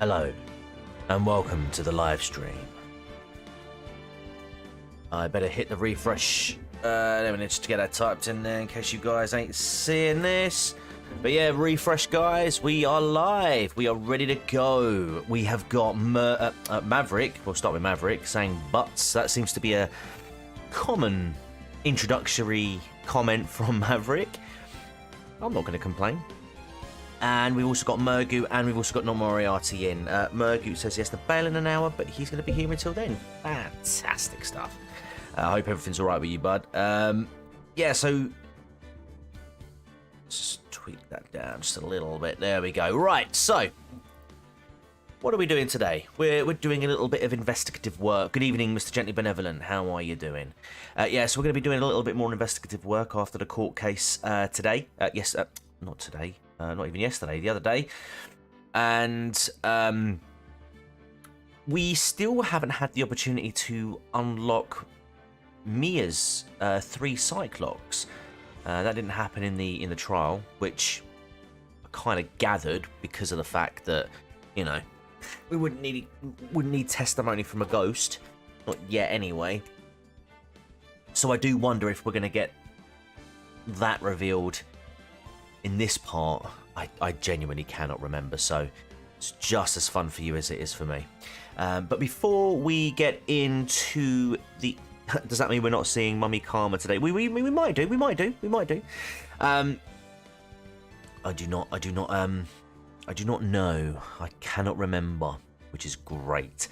Hello, and welcome to the live stream. I better hit the refresh just to get that typed in there in case you guys ain't seeing this. But yeah, refresh guys, we are live. We are ready to go. We have got Maverick, we'll start with Maverick, saying butts. That seems to be a common introductory comment from Maverick. I'm not going to complain. And we've also got Mergu, and we've also got Non Moriarty in. Mergu says he has to bail in an hour, but he's going to be here until then. Fantastic stuff. I hope everything's all right with you, bud. Yeah, so let's tweak that down just a little bit. There we go. Right, so what are we doing today? We're doing a little bit of investigative work. Good evening, Mr. Gently Benevolent. How are you doing? Yeah, so we're going to be doing a little bit more investigative work after the court case today. Not today. Not even yesterday, the other day. And we still haven't had the opportunity to unlock Mia's 3 psych locks. That didn't happen in the trial, which I kind of gathered because of the fact that, you know, we wouldn't need testimony from a ghost. Not yet anyway. So I do wonder if we're going to get that revealed in this part. I genuinely cannot remember, so it's just as fun for you as it is for me. But before we get into the... Does that mean we're not seeing Mummy Karma today? We might do. I do not know. I cannot remember, which is great.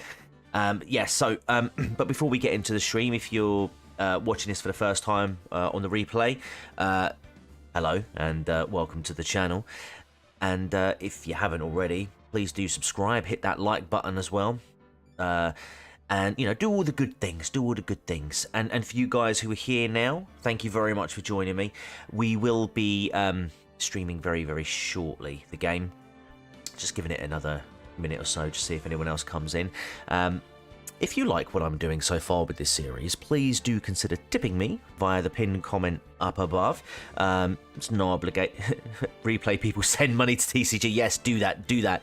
Yeah, so, but before we get into the stream, if you're watching this for the first time on the replay, hello, and welcome to the channel. And if you haven't already, please do subscribe, hit that like button as well. And, you know, do all the good things, And for you guys who are here now, thank you very much for joining me. We will be streaming very, very shortly, the game. Just giving it another minute or so to see if anyone else comes in. If you like what I'm doing so far with this series, please do consider tipping me via the pinned comment up above. It's no obligate. Replay people send money to TCG. Yes, do that.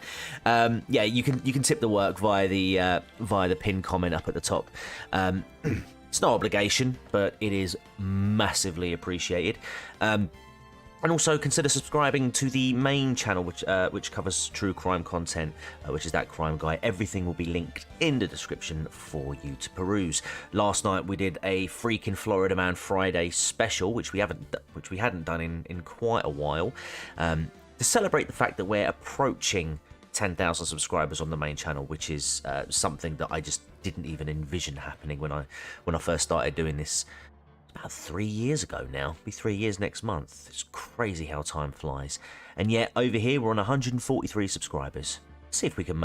Yeah, you can tip the work via the pinned comment up at the top. It's no obligation, but it is massively appreciated. And also consider subscribing to the main channel, which covers true crime content, which is That Crime Guy. Everything will be linked in the description for you to peruse. Last night we did a Freaking Florida Man Friday special, which we hadn't done in quite a while, to celebrate the fact that we're approaching 10,000 subscribers on the main channel, which is something that I just didn't even envision happening when I first started doing this. About 3 years ago now. It'll be 3 years next month. It's crazy how time flies. And yet over here we're on 143 subscribers. Let's see if we can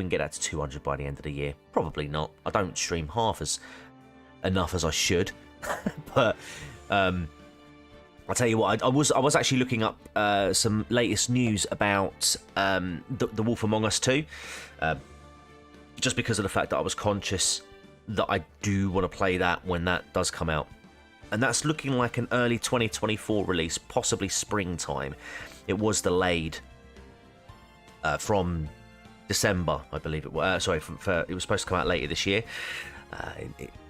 get that to 200 by the end of the year. Probably not. I don't stream half as enough as I should. But I'll tell you what, I was actually looking up some latest news about the Wolf Among Us 2. Just because of the fact that I was conscious that I do want to play that when that does come out. And that's looking like an early 2024 release, possibly springtime. It was delayed from December, I believe it was. It was supposed to come out later this year.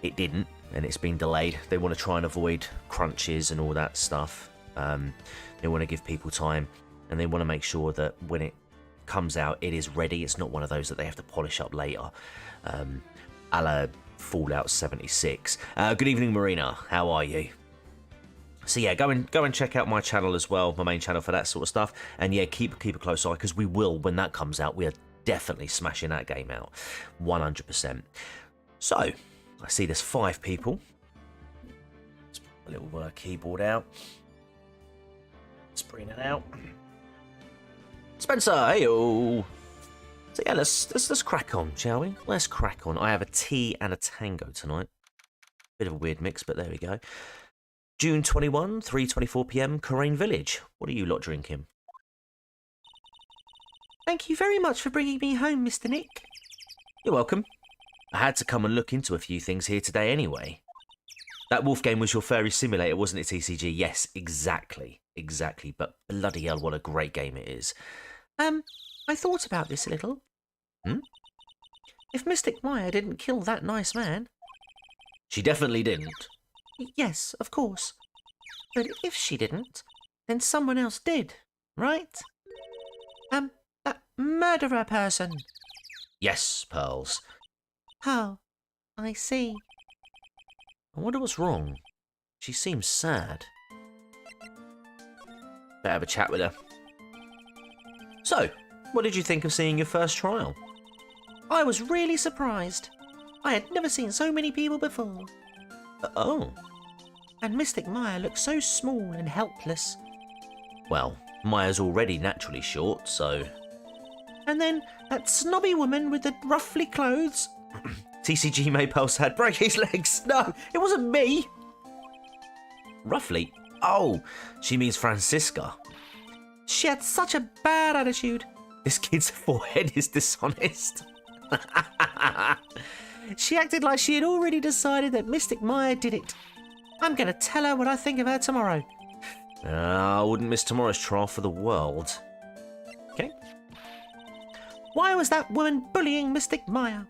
It didn't, and it's been delayed. They want to try and avoid crunches and all that stuff. They want to give people time, and they want to make sure that when it comes out, it is ready. It's not one of those that they have to polish up later. A la Fallout 76. Good evening, Marina. How are you? So yeah, go and check out my channel as well, my main channel for that sort of stuff. And yeah, keep a close eye, because we will, when that comes out, we are definitely smashing that game out, 100%. So I see there's 5 people. Let's put a little keyboard out. Let's bring it out. Spencer, hey-o. So yeah, let's crack on, shall we? Let's crack on. I have a tea and a tango tonight. Bit of a weird mix, but there we go. June 21, 3:24 p.m, Coraine Village. What are you lot drinking? Thank you very much for bringing me home, Mr. Nick. You're welcome. I had to come and look into a few things here today anyway. That wolf game was your furry simulator, wasn't it, TCG? Yes, exactly. But bloody hell, what a great game it is. I thought about this a little. Hmm? If Mystic Maya didn't kill that nice man... She definitely didn't. Yes, of course. But if she didn't, then someone else did, right? That murderer person. Yes, Pearls. Oh, I see. I wonder what's wrong. She seems sad. Better have a chat with her. So, what did you think of seeing your first trial? I was really surprised. I had never seen so many people before. Oh. And Mystic Maya looked so small and helpless. Well, Maya's already naturally short, so... And then that snobby woman with the ruffly clothes. TCG made Pearls had break his legs. No, it wasn't me. Roughly? Oh, she means Francisca. She had such a bad attitude. This kid's forehead is dishonest. She acted like she had already decided that Mystic Maya did it. I'm going to tell her what I think of her tomorrow. I wouldn't miss tomorrow's trial for the world. Okay. Why was that woman bullying Mystic Maya?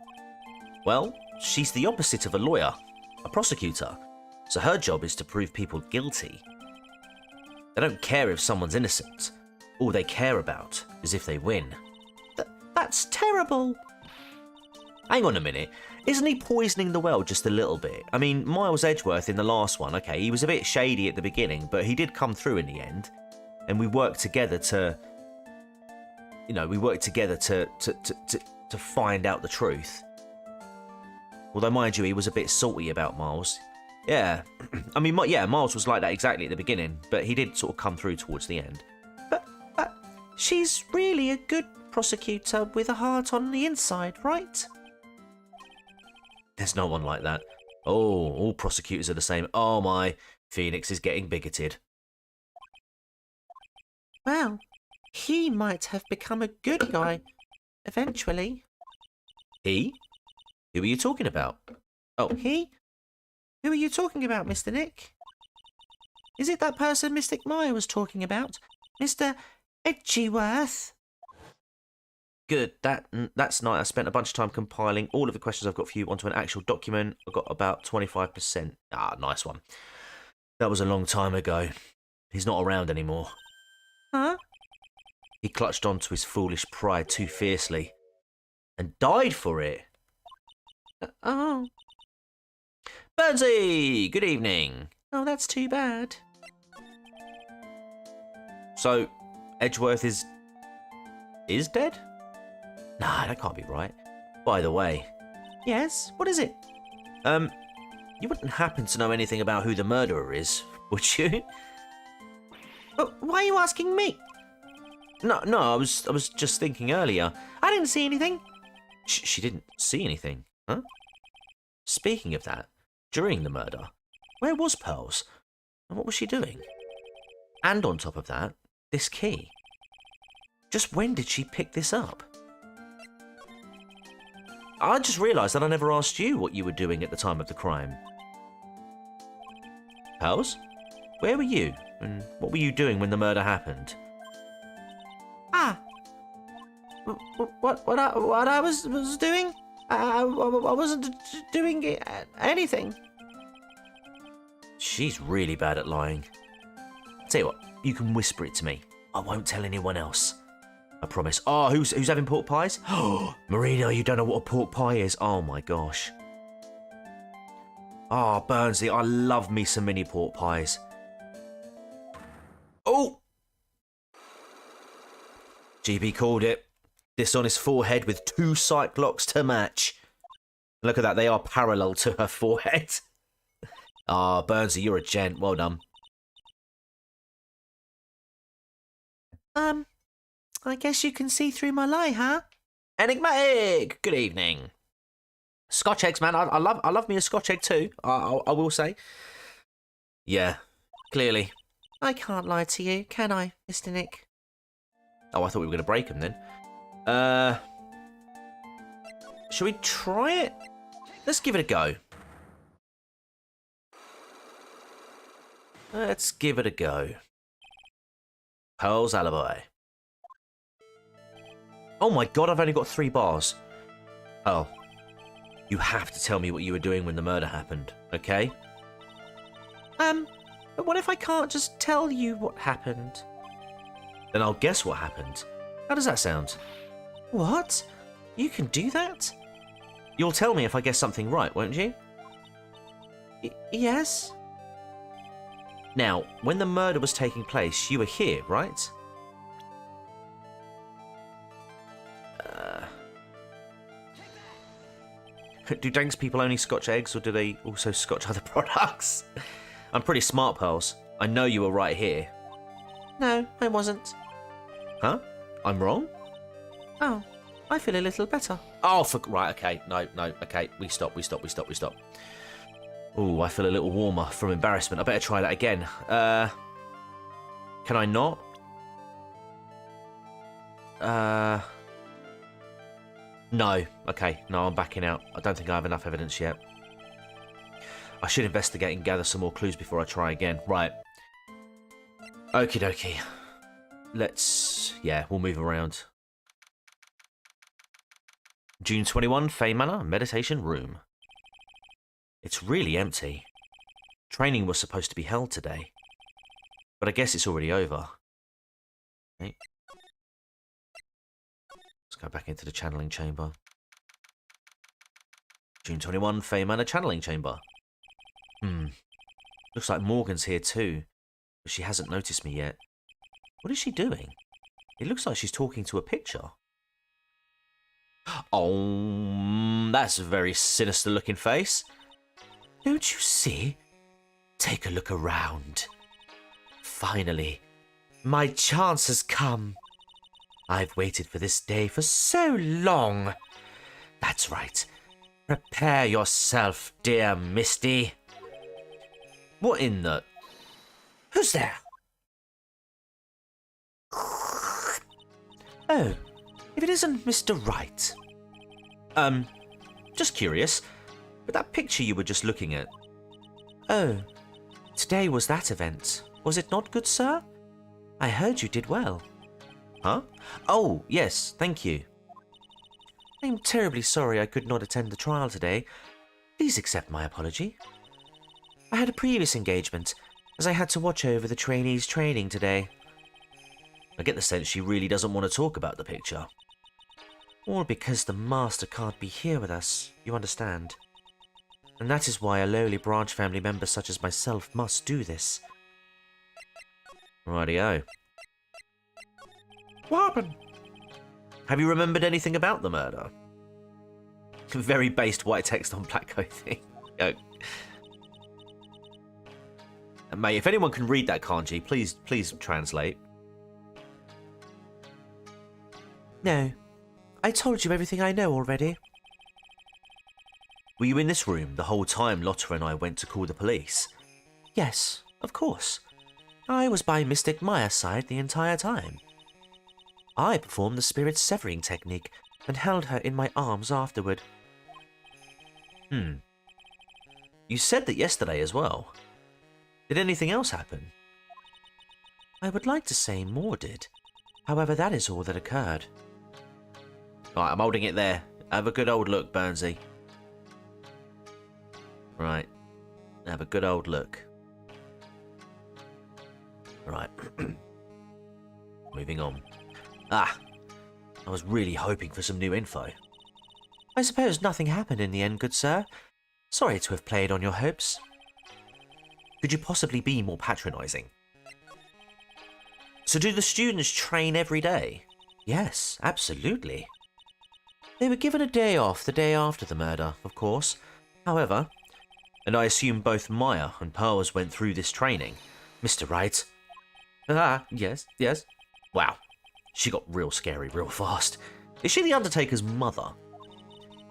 Well, she's the opposite of a lawyer, a prosecutor. So her job is to prove people guilty. They don't care if someone's innocent. All they care about is if they win. That's terrible. Hang on a minute. Isn't he poisoning the well just a little bit? I mean, Miles Edgeworth in the last one, okay, he was a bit shady at the beginning, but he did come through in the end. And we worked together to... You know, we worked together to find out the truth. Although, mind you, he was a bit salty about Miles. Yeah. I mean, yeah, Miles was like that exactly at the beginning, but he did sort of come through towards the end. But she's really a good prosecutor with a heart on the inside, right? There's no one like that. Oh, all prosecutors are the same. Oh my, Phoenix is getting bigoted. Well, he might have become a good guy, eventually. He? Who are you talking about? Oh. He? Who are you talking about, Mr. Nick? Is it that person Mystic Maya was talking about? Mr. Edgeworth? Good, that's nice. I spent a bunch of time compiling all of the questions I've got for you onto an actual document. I got about 25%. Ah, nice one. That was a long time ago. He's not around anymore. Huh? He clutched onto his foolish pride too fiercely and died for it. Oh. Burnsy, good evening. Oh, that's too bad. So, Edgeworth is dead? Nah, that can't be right. By the way. Yes, what is it? You wouldn't happen to know anything about who the murderer is, would you? Why are you asking me? No, I was just thinking earlier. I didn't see anything. She didn't see anything, huh? Speaking of that, during the murder, where was Pearls? And what was she doing? And on top of that, this key. Just when did she pick this up? I just realised that I never asked you what you were doing at the time of the crime. Pearls? Where were you? And what were you doing when the murder happened? Ah. What I was doing? I wasn't doing anything. She's really bad at lying. Tell you what, you can whisper it to me. I won't tell anyone else. I promise. Oh, who's having pork pies? Oh, Marina, you don't know what a pork pie is. Oh my gosh. Oh, Burnsy, I love me some mini pork pies. Oh! GB called it. Dishonest forehead with 2 cyclocks to match. Look at that, they are parallel to her forehead. Ah, Burnsy, you're a gent. Well done. I guess you can see through my lie, huh? Enigmatic! Good evening. Scotch eggs, man. I love me a Scotch egg too, I will say. Yeah, clearly. I can't lie to you, can I, Mr. Nick? Oh, I thought we were going to break them then. Shall we try it? Let's give it a go. Let's give it a go. Pearl's alibi. Oh my god, I've only got 3 bars. Oh. You have to tell me what you were doing when the murder happened, okay? But what if I can't just tell you what happened? Then I'll guess what happened. How does that sound? What? You can do that? You'll tell me if I guess something right, won't you? Yes? Now, when the murder was taking place, you were here, right? Do Danks people only scotch eggs, or do they also scotch other products? I'm pretty smart, Pearls. I know you were right here. No, I wasn't. Huh? I'm wrong? Oh, I feel a little better. Oh, right, okay. No, okay. We stop. Ooh, I feel a little warmer from embarrassment. I better try that again. Can I not? No. Okay, no, I'm backing out. I don't think I have enough evidence yet. I should investigate and gather some more clues before I try again. Right. Okie dokie. Yeah, we'll move around. June 21, Fey Manor, Meditation Room. It's really empty. Training was supposed to be held today, but I guess it's already over. Okay. Let's go back into the channeling chamber. June 21, Fey Manor, Channeling Chamber. Looks like Morgan's here too, but she hasn't noticed me yet. What is she doing? It looks like she's talking to a picture. Oh, that's a very sinister looking face. Don't you see? Take a look around. Finally, my chance has come. I've waited for this day for so long. That's right. Prepare yourself, dear Misty. What in the... Who's there? Oh, if it isn't Mr. Wright. Just curious, but that picture you were just looking at... Oh, today was that event, was it not, good sir? I heard you did well. Huh? Oh, yes, thank you. I'm terribly sorry I could not attend the trial today. Please accept my apology. I had a previous engagement, as I had to watch over the trainees' training today. I get the sense she really doesn't want to talk about the picture. All because the master can't be here with us, you understand. And that is why a lowly branch family member such as myself must do this. Rightio. What happened? Have you remembered anything about the murder? Very based white text on black clothing. Mate, if anyone can read that kanji, please translate. No. I told you everything I know already. Were you in this room the whole time Lotta and I went to call the police? Yes, of course. I was by Mystic Maya's side the entire time. I performed the spirit severing technique and held her in my arms afterward. You said that yesterday as well. Did anything else happen? I would like to say more did. However, that is all that occurred. Right, I'm holding it there. Have a good old look, Burnsy. Right. Have a good old look. Right. Moving on. I was really hoping for some new info. I suppose nothing happened in the end, good sir. Sorry to have played on your hopes. Could you possibly be more patronising? So do the students train every day? Yes, absolutely. They were given a day off the day after the murder, of course. However, and I assume both Maya and Pearls went through this training. Mr. Wright. Yes. Wow, she got real scary real fast. Is she the Undertaker's mother?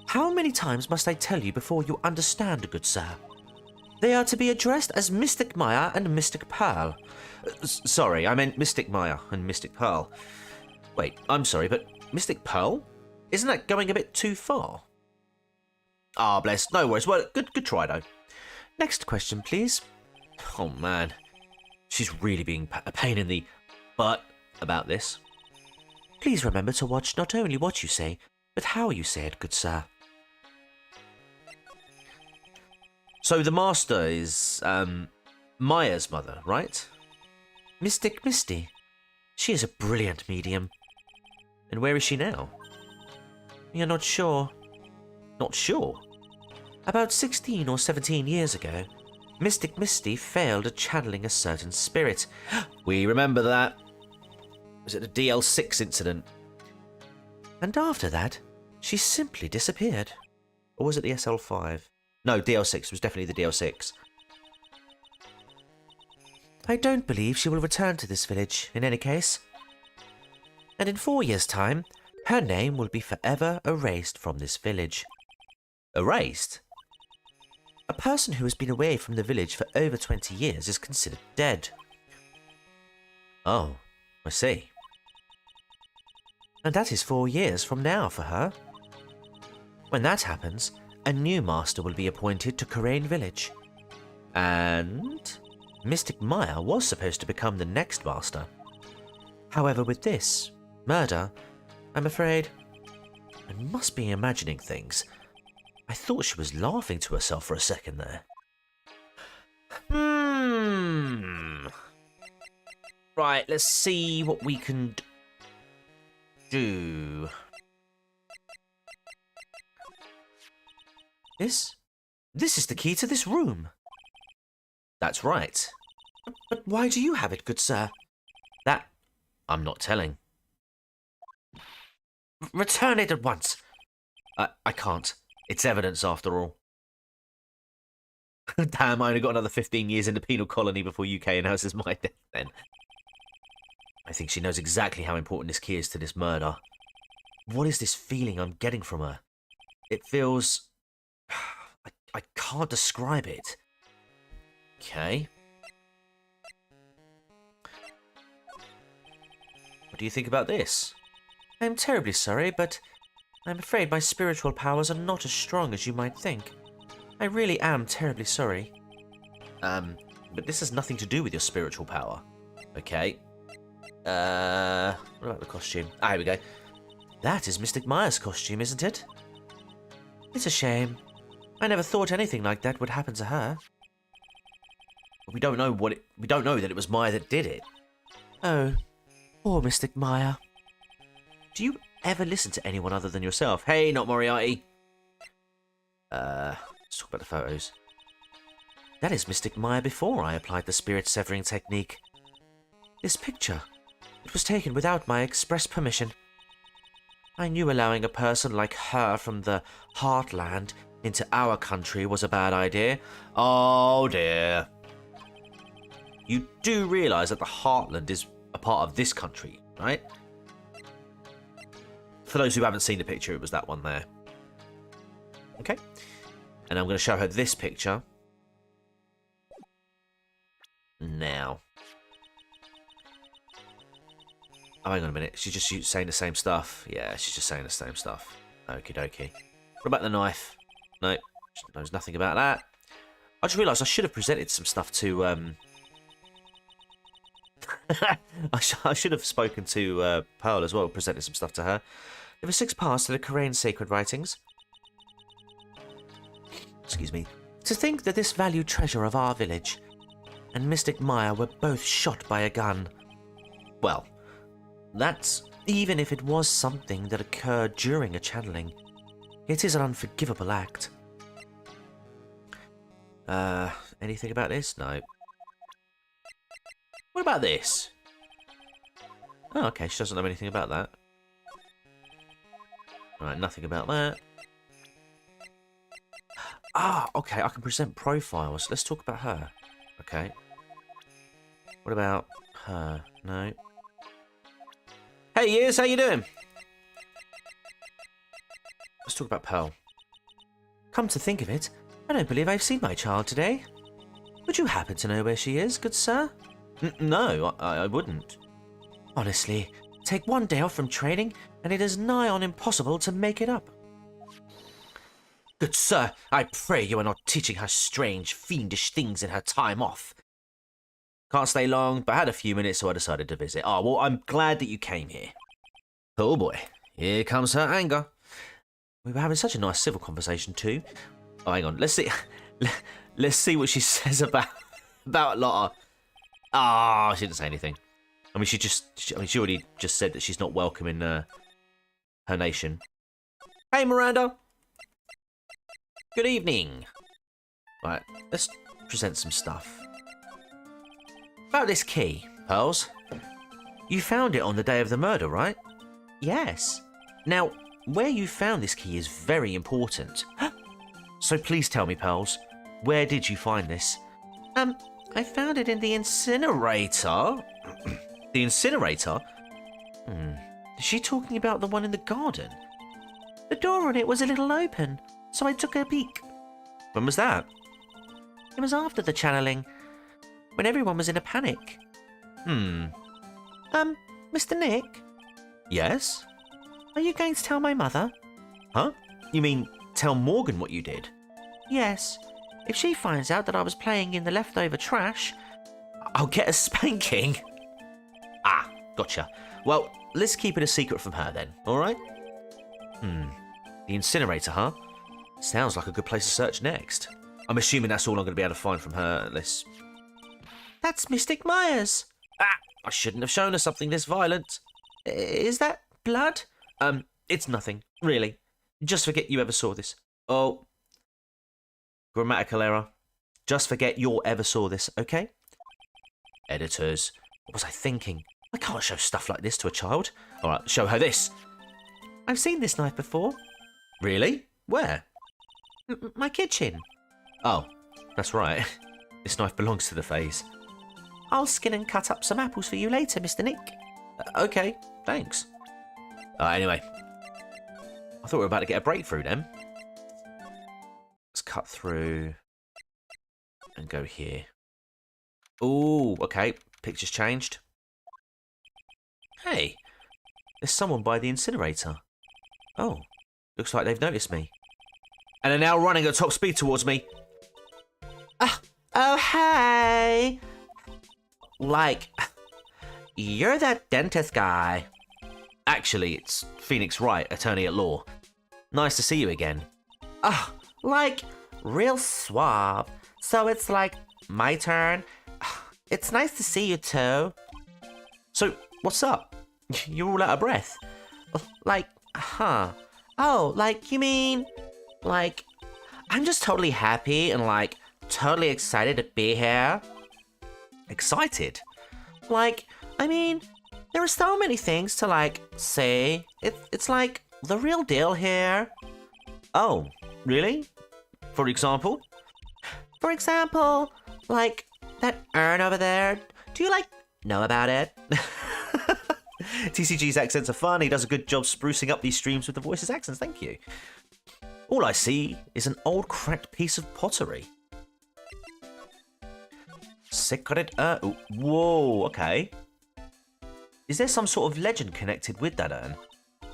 How many times must I tell you before you understand, good sir? They are to be addressed as Mystic Maya and Mystic Pearl. Sorry, I meant Mystic Maya and Mystic Pearl. Wait, I'm sorry, but Mystic Pearl? Isn't that going a bit too far? Ah, bless. No worries. Well, good try, though. Next question, please. Oh, man. She's really being a pain in the butt about this. Please remember to watch not only what you say, but how you say it, good sir. So the Master is, Maya's mother, right? Mystic Misty. She is a brilliant medium. And where is she now? You're not sure. Not sure. About 16 or 17 years ago, Mystic Misty failed at channeling a certain spirit. We remember that. Was it the DL6 incident? And after that, she simply disappeared. Or was it the SL5? No, DL6. It was definitely the DL6. I don't believe she will return to this village, in any case. And in 4 years' time, her name will be forever erased from this village. Erased? A person who has been away from the village for over 20 years is considered dead. Oh, I see. And that is 4 years from now for her. When that happens, a new master will be appointed to Karain village. And Mystic Maya was supposed to become the next master. However, with this murder, I'm afraid I must be imagining things. I thought she was laughing to herself for a second there. Right, let's see what we can do. This is the key to this room. That's right. But why do you have it, good sir? That I'm not telling. Return it at once. I can't. It's evidence after all. Damn, I only got another 15 years in the penal colony before UK announces my death then. I think she knows exactly how important this key is to this murder. What is this feeling I'm getting from her? It feels... I can't describe it. Okay. What do you think about this? I'm terribly sorry, but I'm afraid my spiritual powers are not as strong as you might think. I really am terribly sorry. But this has nothing to do with your spiritual power. Okay. What about the costume? Ah, here we go. That is Mystic Maya's costume, isn't it? It's a shame. I never thought anything like that would happen to her. But we don't know we don't know that it was Maya that did it. Oh, poor Mystic Maya. Do you ever listen to anyone other than yourself? Hey, not Moriarty. Let's talk about the photos. That is Mystic Maya before I applied the spirit severing technique. This picture, it was taken without my express permission. I knew allowing a person like her from the Heartland into our country was a bad idea. Oh dear. You do realise that the Heartland is a part of this country, right? For those who haven't seen the picture, it was that one there. Okay. And I'm going to show her this picture. Now. Oh, hang on a minute. She's just saying the same stuff. Yeah, she's just saying the same stuff. Okie dokie. What about the knife? No, she knows nothing about that. I just realised I should have presented some stuff to... I should have spoken to Pearl as well, presented some stuff to her. There are 6 parts to the Karain sacred writings. Excuse me. To think that this valued treasure of our village and Mystic Maya were both shot by a gun. Well, that's... Even if it was something that occurred during a channeling, it is an unforgivable act. Anything about this? No. What about this? Oh, okay, she doesn't know anything about that. Right, nothing about that. Ah, okay, I can present profiles. Let's talk about her. Okay. What about her? No. Hey, Years, how you doing? Let's talk about Pearl. Come to think of it, I don't believe I've seen my child today. Would you happen to know where she is, good sir? No, I wouldn't. Honestly, take 1 day off from training, and it is nigh on impossible to make it up. Good sir, I pray you are not teaching her strange, fiendish things in her time off. Can't stay long, but I had a few minutes, so I decided to visit. Oh, well, I'm glad that you came here. Oh boy, here comes her anger. We were having such a nice civil conversation too. Oh, hang on, let's see. Let's see what she says about Lotta. Ah, she didn't say anything. I mean, she already just said that she's not welcome in her nation. Hey, Miranda. Good evening. Right, let's present some stuff. About this key, Pearls. You found it on the day of the murder, right? Yes. Now, where you found this key is very important. So please tell me, Pearls, where did you find this? I found it in the incinerator. The incinerator? Is she talking about the one in the garden? The door on it was a little open, so I took a peek. When was that? It was after the channeling, when everyone was in a panic. Mr. Nick? Yes? Are you going to tell my mother? Huh? You mean tell Morgan what you did? Yes. If she finds out that I was playing in the leftover trash, I'll get a spanking. Ah, gotcha. Well, let's keep it a secret from her then, alright? The incinerator, huh? Sounds like a good place to search next. I'm assuming that's all I'm going to be able to find from her, unless... That's Mystic Myers! Ah, I shouldn't have shown her something this violent. Is that blood? It's nothing, really. Just forget you ever saw this. Oh. Grammatical error. Just forget you ever saw this, okay? Editors. What was I thinking? I can't show stuff like this to a child. Alright, show her this. I've seen this knife before. Really? Where? My kitchen. Oh, that's right. This knife belongs to the Fays. I'll skin and cut up some apples for you later, Mr. Nick. Okay, thanks. Anyway, I thought we were about to get a breakthrough then. Let's cut through and go here. Ooh, okay, picture's changed. Hey, there's someone by the incinerator. Oh, looks like they've noticed me. And are now running at top speed towards me. Oh, hey. Like, you're that dentist guy. Actually, it's Phoenix Wright, attorney at law. Nice to see you again. Like, real suave. So it's like, my turn. It's nice to see you too. So, what's up? You're all out of breath. Like, huh. Oh, like, you mean... Like, I'm just totally happy and, like, totally excited to be here. Excited? Like, I mean, there are so many things to, like, say. It's like, the real deal here. Oh, really? For example? For example, like, that urn over there. Do you, like, know about it? TCG's accents are fun. He does a good job sprucing up these streams with the voices accents. Thank you. All I see is an old cracked piece of pottery. Secret urn. Whoa, okay. Is there some sort of legend connected with that urn?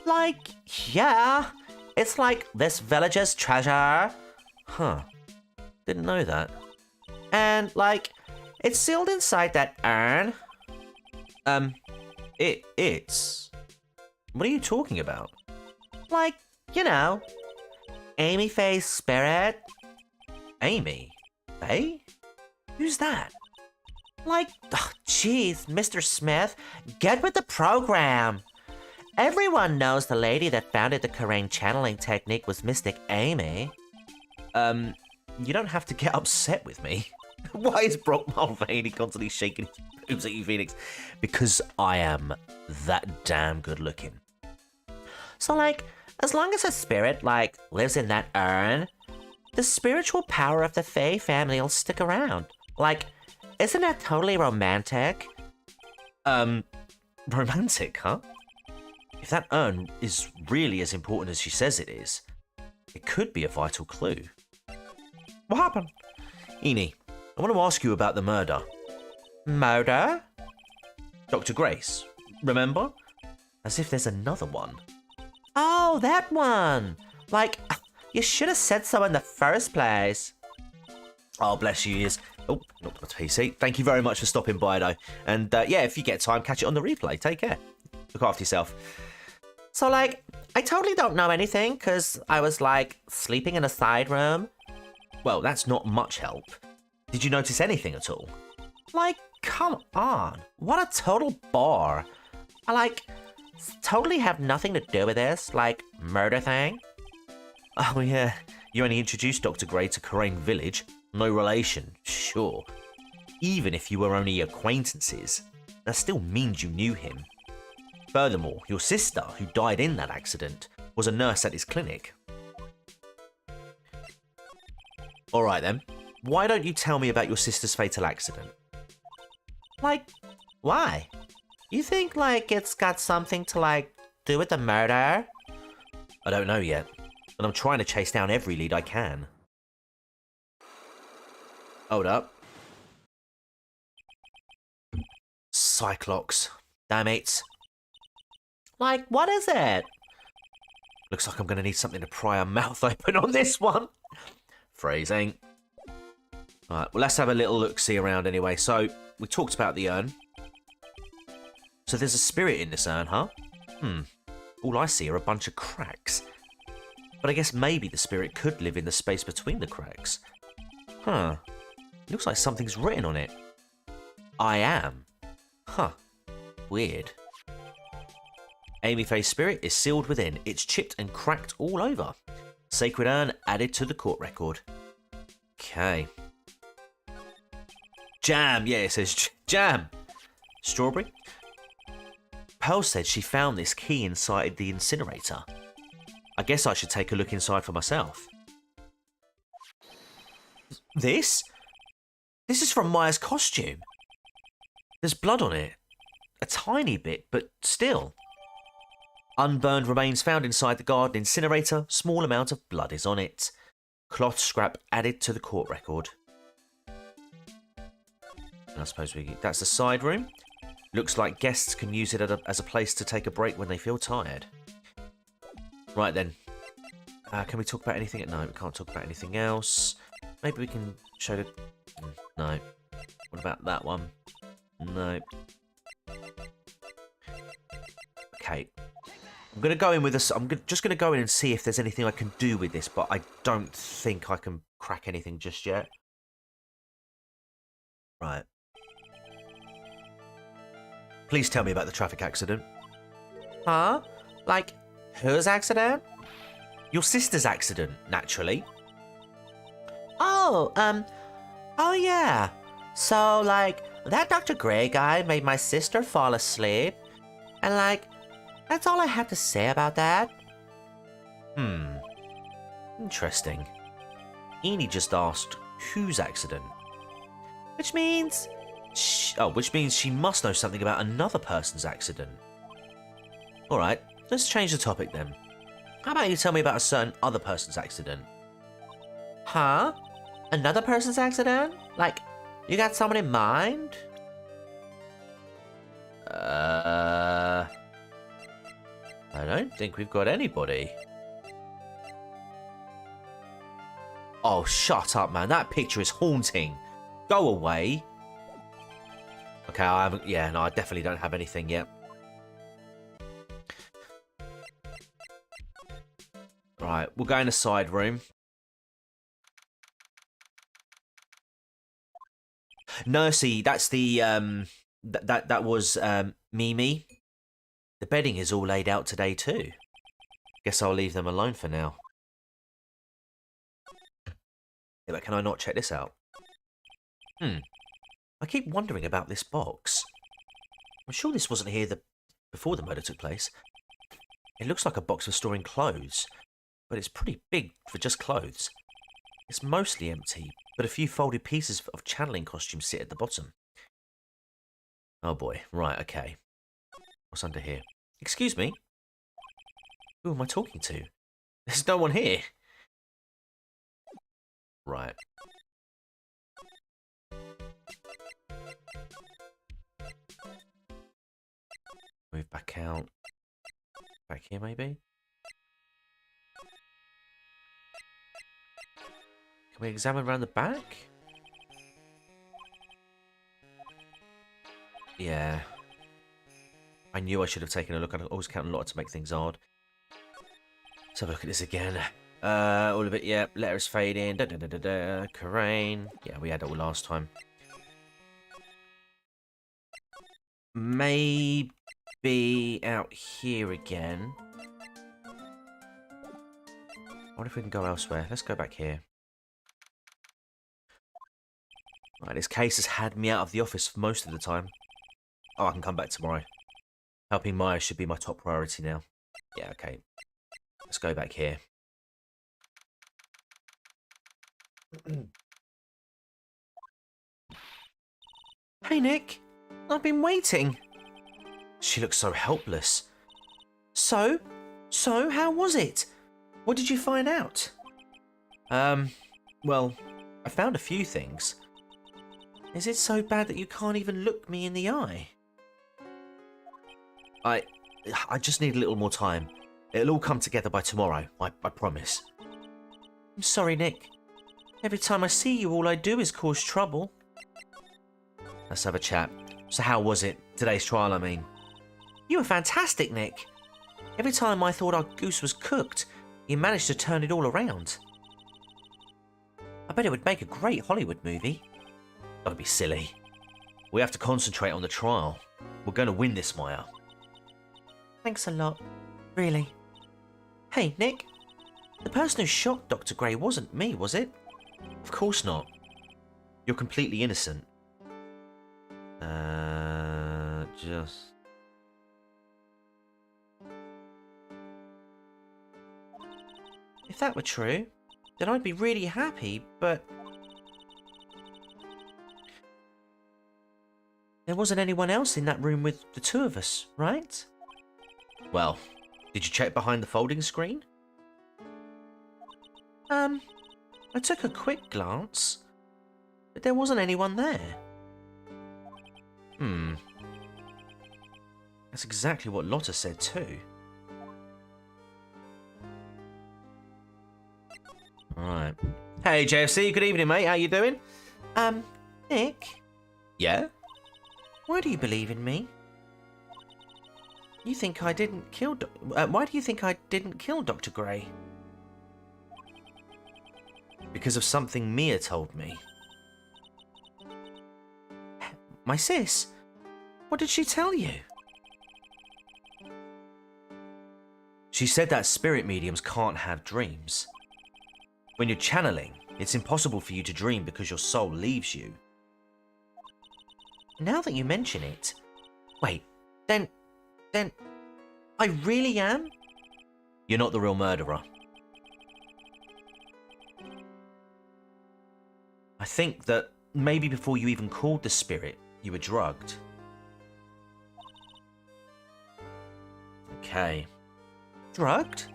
Like, yeah. It's like this village's treasure. Huh. Didn't know that. And, like, it's sealed inside that urn. It's... What are you talking about? Like, you know... Amy Faye's spirit. Amy? Faye? Who's that? Like, jeez, Mr. Smith, get with the program. Everyone knows the lady that founded the Karain channeling technique was Mystic Amy. You don't have to get upset with me. Why is Brock Mulvaney constantly shaking his boobs at you, Phoenix? Because I am that damn good looking. So, like, as long as her spirit, like, lives in that urn, the spiritual power of the Faye family will stick around. Like, isn't that totally romantic? Romantic, huh? If that urn is really as important as she says it is, it could be a vital clue. What happened? Eni, I want to ask you about the murder. Murder? Dr. Grace, remember? As if there's another one. Oh, that one! Like, you should have said so in the first place. Oh, bless you, ears. Oh, not the PC. Thank you very much for stopping by, though. And, yeah, if you get time, catch it on the replay. Take care. Look after yourself. So, like, I totally don't know anything because I was, like, sleeping in a side room. Well, that's not much help. Did you notice anything at all? Like, come on. What a total bore. I, like, totally have nothing to do with this, like, murder thing. Oh, yeah. You only introduced Dr. Gray to Crane Village. No relation, sure. Even if you were only acquaintances, that still means you knew him. Furthermore, your sister, who died in that accident, was a nurse at his clinic. Alright then, why don't you tell me about your sister's fatal accident? Like, why? You think, like, it's got something to, like, do with the murder? I don't know yet, but I'm trying to chase down every lead I can. Hold up. Cyclops. Damn it. Like, what is it? Looks like I'm going to need something to pry our mouth open on this one. Phrasing. Alright, well, let's have a little look-see around anyway. So, we talked about the urn. So there's a spirit in this urn, huh? All I see are a bunch of cracks. But I guess maybe the spirit could live in the space between the cracks. Huh. Looks like something's written on it. I am. Huh. Weird. Amy Faye's spirit is sealed within. It's chipped and cracked all over. Sacred urn added to the court record. Okay. Jam. Yeah, it says jam. Strawberry? Pearl said she found this key inside the incinerator. I guess I should take a look inside for myself. This? This is from Maya's costume. There's blood on it. A tiny bit, but still. Unburned remains found inside the garden incinerator. Small amount of blood is on it. Cloth scrap added to the court record. And I suppose that's the side room. Looks like guests can use it as a place to take a break when they feel tired. Right then. Can we talk about anything? No, we can't talk about anything else. Maybe we can show the... No. What about that one? No. Okay. I'm going to go in with this. Just going to go in and see if there's anything I can do with this, but I don't think I can crack anything just yet. Right. Please tell me about the traffic accident. Huh? Like, whose accident? Your sister's accident, naturally. Oh, oh yeah. So, like, that Dr. Gray guy made my sister fall asleep. And, like, that's all I have to say about that. Interesting. Eni just asked, whose accident? Which means... which means she must know something about another person's accident. Alright, let's change the topic then. How about you tell me about a certain other person's accident? Huh? Another person's accident? Like, you got someone in mind? I don't think we've got anybody. Oh, shut up, man. That picture is haunting. Go away. Okay, I haven't... Yeah, no, I definitely don't have anything yet. Right, we'll go in the side room. Nursey, that's the... That was Mimi. The bedding is all laid out today too. Guess I'll leave them alone for now. Yeah, but can I not check this out? I keep wondering about this box. I'm sure this wasn't here before the murder took place. It looks like a box for storing clothes, but it's pretty big for just clothes. It's mostly empty, but a few folded pieces of channeling costumes sit at the bottom. Oh boy, right, okay. What's under here? Excuse me? Who am I talking to? There's no one here. Right. Move back out. Back here, maybe? Can we examine around the back? Yeah. I knew I should have taken a look. I always count a lot to make things hard. Let's have a look at this again. All of it, yeah. Letters fading. Karain. Yeah, we had it all last time. Maybe out here again. What if we can go elsewhere? Let's go back here. Right, this case has had me out of the office for most of the time. Oh, I can come back tomorrow. Helping Maya should be my top priority now. Yeah, okay. Let's go back here. Hey, Nick. I've been waiting. She looks so helpless. So, how was it? What did you find out? Well, I found a few things. Is it so bad that you can't even look me in the eye? I just need a little more time. It'll all come together by tomorrow, I promise. I'm sorry, Nick. Every time I see you, all I do is cause trouble. Let's have a chat. So how was it? Today's trial, I mean. You were fantastic, Nick. Every time I thought our goose was cooked, you managed to turn it all around. I bet it would make a great Hollywood movie. Don't be silly. We have to concentrate on the trial. We're going to win this, Maya. Thanks a lot. Really. Hey, Nick. The person who shot Dr. Gray wasn't me, was it? Of course not. You're completely innocent. Just... If that were true, then I'd be really happy, but... There wasn't anyone else in that room with the two of us, right? Well, did you check behind the folding screen? I took a quick glance, but there wasn't anyone there. That's exactly what Lotta said too. Alright. Hey JFC, good evening mate, how you doing? Nick? Yeah? Why do you believe in me? You think I didn't kill why do you think I didn't kill Dr. Gray? Because of something Mia told me. My sis? What did she tell you? She said that spirit mediums can't have dreams. When you're channeling, it's impossible for you to dream because your soul leaves you. Now that you mention it... Wait, then... I really am? You're not the real murderer. I think that maybe before you even called the spirit, you were drugged. Okay. Drugged?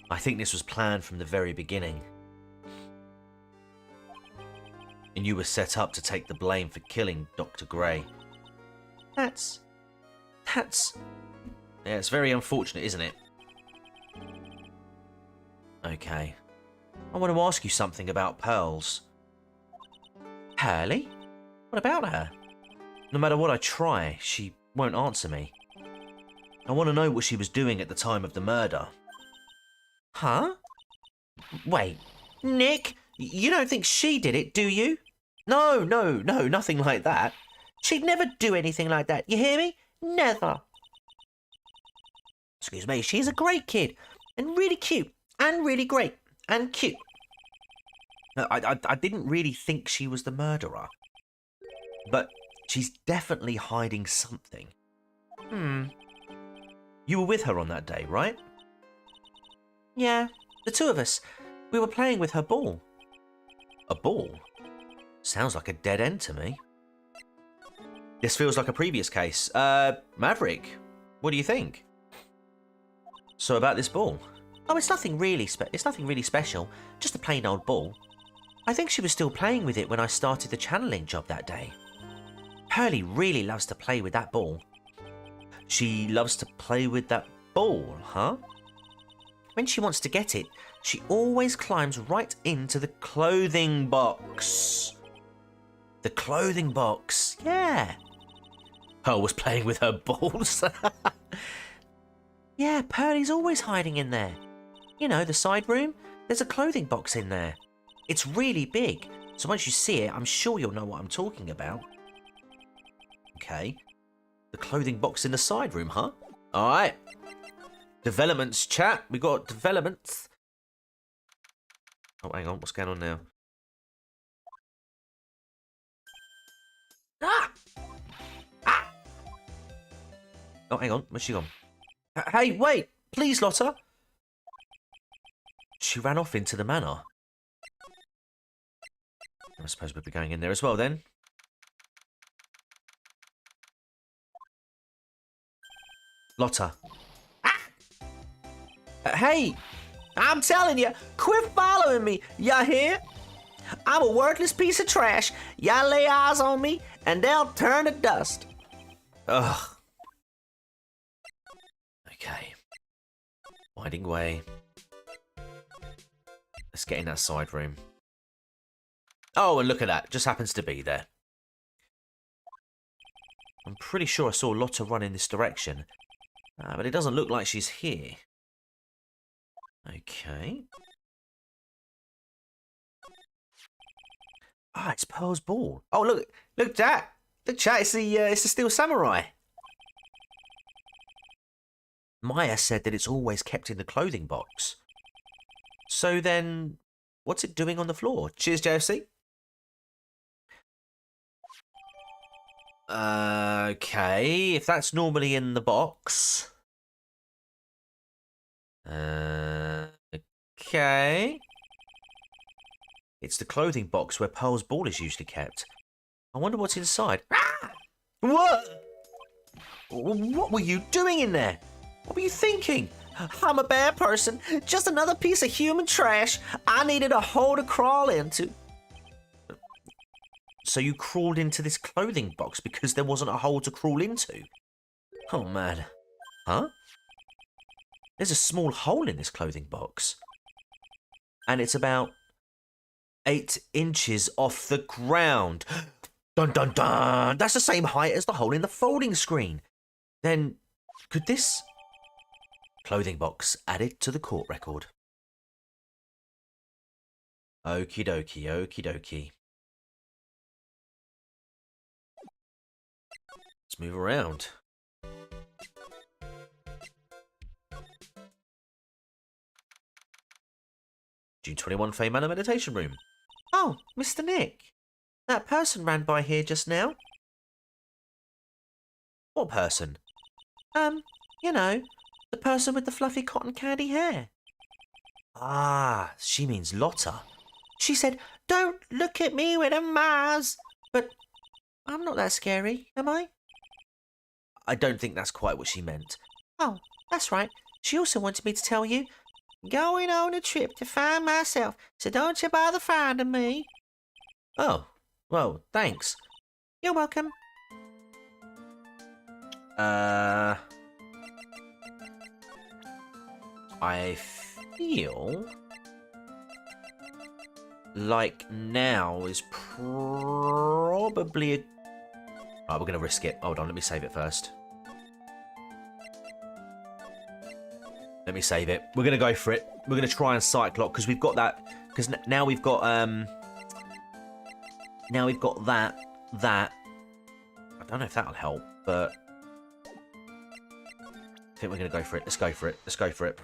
I think this was planned from the very beginning. And you were set up to take the blame for killing Dr. Gray. That's... Yeah, it's very unfortunate, isn't it? Okay. I want to ask you something about Pearls. Pearly? What about her? No matter what I try, she won't answer me. I want to know what she was doing at the time of the murder. Huh? Wait, Nick, you don't think she did it, do you? No, nothing like that. She'd never do anything like that, you hear me? Never. Excuse me, she's a great kid, and really cute, and really great, and cute. No, I didn't really think she was the murderer. But she's definitely hiding something. You were with her on that day, right? Yeah, the two of us. We were playing with her ball. A ball? Sounds like a dead end to me. This feels like a previous case. Maverick, what do you think? So about this ball? Oh, it's nothing really special. Just a plain old ball. I think she was still playing with it when I started the channeling job that day. Pearly really loves to play with that ball. She loves to play with that ball, huh? When she wants to get it, she always climbs right into the clothing box. The clothing box, yeah. Pearl was playing with her balls. Yeah, Pearlie's always hiding in there. You know, the side room? There's a clothing box in there. It's really big, so once you see it, I'm sure you'll know what I'm talking about. Okay. The clothing box in the side room, huh? Alright. Developments, chat. We got developments. Oh, hang on. What's going on now? Ah! Ah! Oh, hang on. Where's she gone? Hey, wait! Please, Lotta! She ran off into the manor. I suppose we'll be going in there as well, then. Lotta. Ah! Hey! I'm telling you, quit following me, ya hear? I'm a worthless piece of trash. Y'all lay eyes on me, and they'll turn to dust. Ugh. Okay. Winding way. Let's get in that side room. Oh, and look at that. Just happens to be there. I'm pretty sure I saw Lotta run in this direction. But it doesn't look like she's here. Okay. Ah, it's Pearl's ball. Oh, look, chat. Look, chat. It's the Steel Samurai. Maya said that it's always kept in the clothing box. So then, what's it doing on the floor? Cheers, JFC. Okay, if that's normally in the box. Okay. It's the clothing box where Pearl's ball is usually kept. I wonder what's inside. Ah! What? What were you doing in there? What were you thinking? I'm a bad person. Just another piece of human trash. I needed a hole to crawl into. So you crawled into this clothing box because there wasn't a hole to crawl into? Oh, man. Huh? There's a small hole in this clothing box. And it's about 8 inches off the ground. Dun dun dun! That's the same height as the hole in the folding screen. Then, could this clothing box added to the court record? Okie dokie, okie dokie. Let's move around. June 21 Fame Manor Meditation Room. Oh, Mr. Nick. That person ran by here just now. What person? You know, the person with the fluffy cotton candy hair. Ah, she means Lotta. She said, "Don't look at me with them eyes." But I'm not that scary, am I? I don't think that's quite what she meant. Oh, that's right. She also wanted me to tell you, going on a trip to find myself, so don't you bother finding me. Oh, well, thanks. You're welcome. I feel like now is probably a... Right, we're going to risk it. Hold on, let me save it first. Let me save it. We're going to go for it. We're going to try and cyclock, because we've got that... Because now we've got... Now we've got that. I don't know if that'll help, but... I think we're going to go for it. Let's go for it. Let's go for it.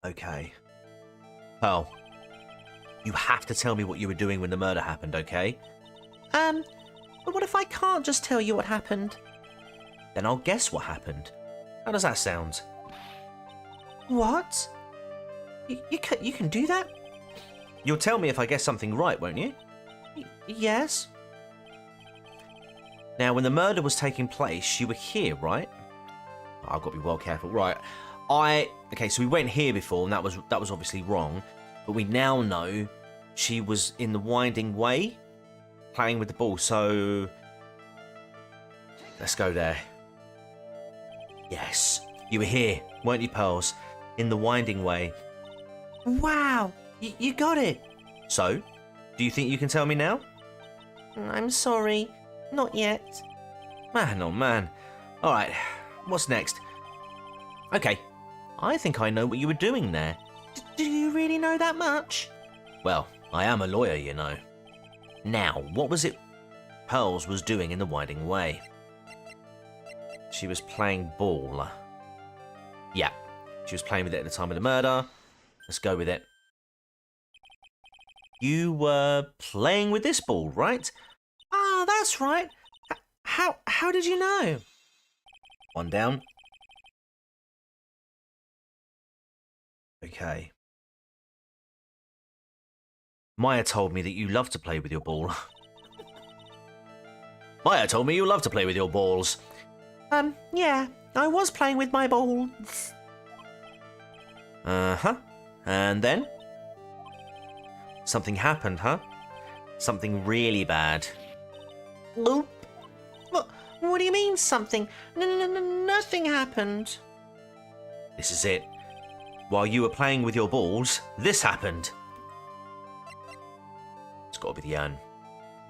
Okay. Pearl, you have to tell me what you were doing when the murder happened, okay? But what if I can't just tell you what happened? Then I'll guess what happened. How does that sound? What? You can do that? You'll tell me if I guess something right, won't you? Yes. Now, when the murder was taking place, you were here, right? Oh, I've got to be well careful. Right. Okay, so we went here before, and that was obviously wrong. But we now know she was in the winding way, playing with the ball. So let's go there. Yes, you were here, weren't you, Pearls? In the winding way. Wow, you got it. So, do you think you can tell me now? I'm sorry, not yet. Man, oh man. Alright, what's next? Okay, I think I know what you were doing there. Do you really know that much? Well, I am a lawyer, you know. Now, what was it Pearls was doing in the Winding Way? She was playing ball. Yeah, she was playing with it at the time of the murder. Let's go with it. You were playing with this ball, right? Ah, that's right. How did you know? One down. Okay. Maya told me that you love to play with your ball. Maya told me you love to play with your balls. Yeah, I was playing with my balls. Uh-huh. And then? Something happened, huh? Something really bad. Nope. What do you mean something? Nothing happened. This is it. While you were playing with your balls, this happened. It's got to be the urn.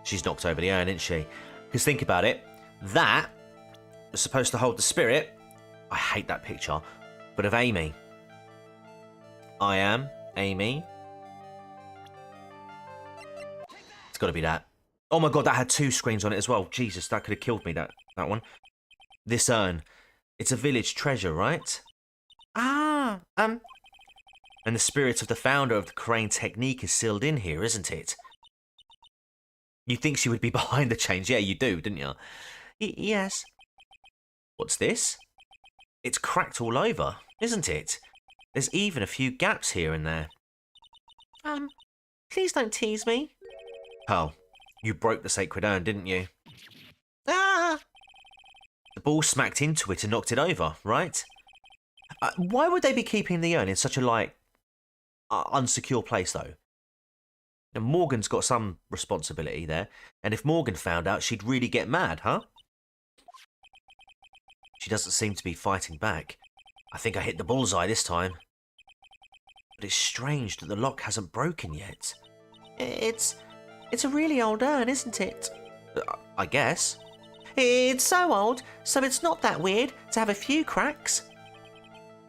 She's knocked over the urn, isn't she? Because think about it. That was supposed to hold the spirit. I hate that picture. But of Amy. I am Amy. It's got to be that. Oh my god, that had 2 screens on it as well. Jesus, that could have killed me, that one. This urn. It's a village treasure, right? Ah, And the spirit of the founder of the Crane technique is sealed in here, isn't it? You think she would be behind the change? Yeah, you do, didn't you? yes. What's this? It's cracked all over, isn't it? There's even a few gaps here and there. Please don't tease me. Pearl, you broke the sacred urn, didn't you? Ah! The ball smacked into it and knocked it over, right? Why would they be keeping the urn in such a, unsecure place, though? Now, Morgan's got some responsibility there, and if Morgan found out, she'd really get mad, huh? She doesn't seem to be fighting back. I think I hit the bullseye this time. But it's strange that the lock hasn't broken yet. It's a really old urn, isn't it? I guess. It's so old, so it's not that weird to have a few cracks.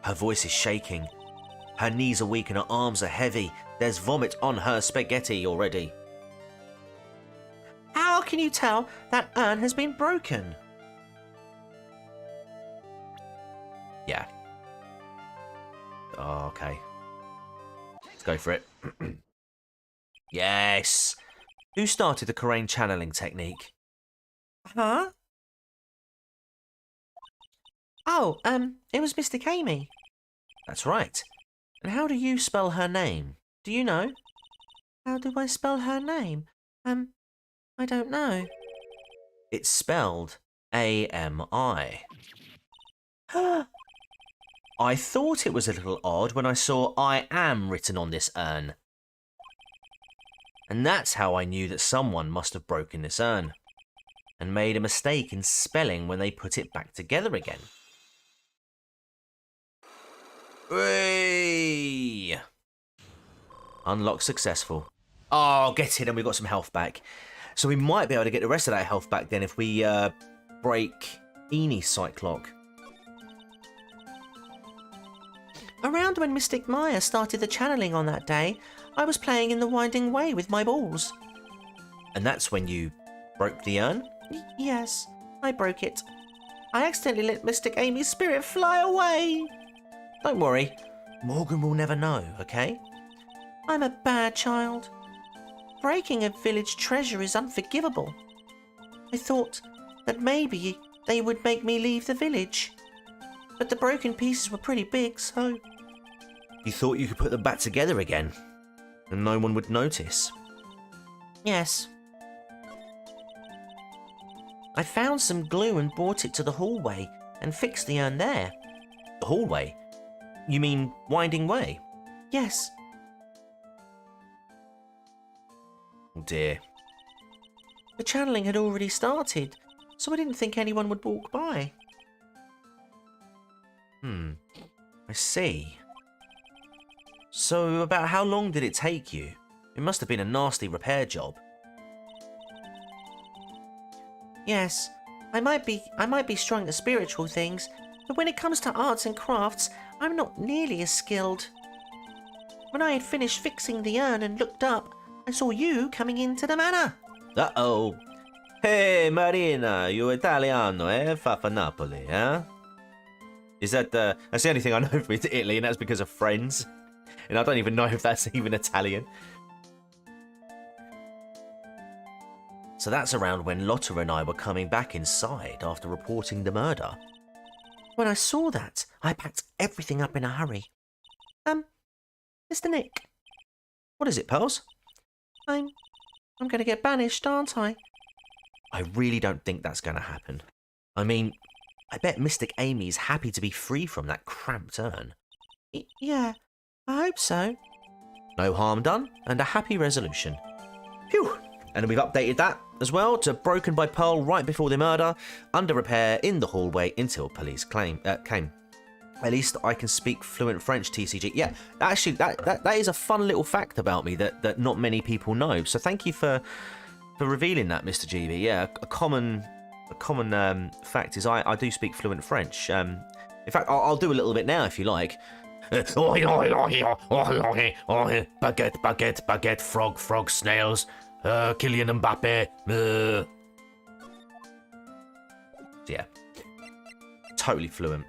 Her voice is shaking. Her knees are weak and her arms are heavy. There's vomit on her spaghetti already. How can you tell that urn has been broken? Yeah. Oh, okay. Let's go for it. Yes! Who started the Karain channeling technique? Huh? Oh, it was Mystic Amy. That's right. And how do you spell her name? Do you know? How do I spell her name? I don't know. It's spelled A-M-I. I thought it was a little odd when I saw I am written on this urn. And that's how I knew that someone must have broken this urn and made a mistake in spelling when they put it back together again. Hey! Unlock successful. Oh, get it, and we got some health back. So we might be able to get the rest of that health back then if we break Eni's sight lock. Around when Mystic Maya started the channeling on that day, I was playing in the Winding Way with my balls. And that's when you broke the urn? Yes, I broke it. I accidentally let Mystic Amy's spirit fly away. Don't worry, Morgan will never know, okay? I'm a bad child. Breaking a village treasure is unforgivable. I thought that maybe they would make me leave the village. But the broken pieces were pretty big, so... You thought you could put them back together again, and no one would notice? Yes. I found some glue and brought it to the hallway and fixed the urn there. The hallway? You mean Winding Way? Yes. Oh dear. The channeling had already started, so I didn't think anyone would walk by. I see. So about how long did it take you? It must have been a nasty repair job. Yes, I might be strong at spiritual things, but when it comes to arts and crafts, I'm not nearly as skilled. When I had finished fixing the urn and looked up, I saw you coming into the manor. Uh-oh. Hey, Marina, you Italiano, eh? Fa Napoli, huh? Is that, that's the only thing I know from Italy, and that's because of Friends. And I don't even know if that's even Italian. So that's around when Lotta and I were coming back inside after reporting the murder. When I saw that, I packed everything up in a hurry. Mr. Nick. What is it, Pearls? I'm going to get banished, aren't I? I really don't think that's going to happen. I mean, I bet Mystic Amy's happy to be free from that cramped urn. Yeah, I hope so. No harm done, and a happy resolution. Phew! And we've updated that as well to broken by Pearl right before the murder, under repair in the hallway until police came. At least I can speak fluent French, TCG. Yeah, actually, that is a fun little fact about me that not many people know. So thank you for revealing that, Mr. GB. Yeah, a common fact is I do speak fluent French. In fact, I'll do a little bit now if you like. Baguette, baguette, baguette, frog, frog, snails, Kylian Mbappe. Yeah, totally fluent.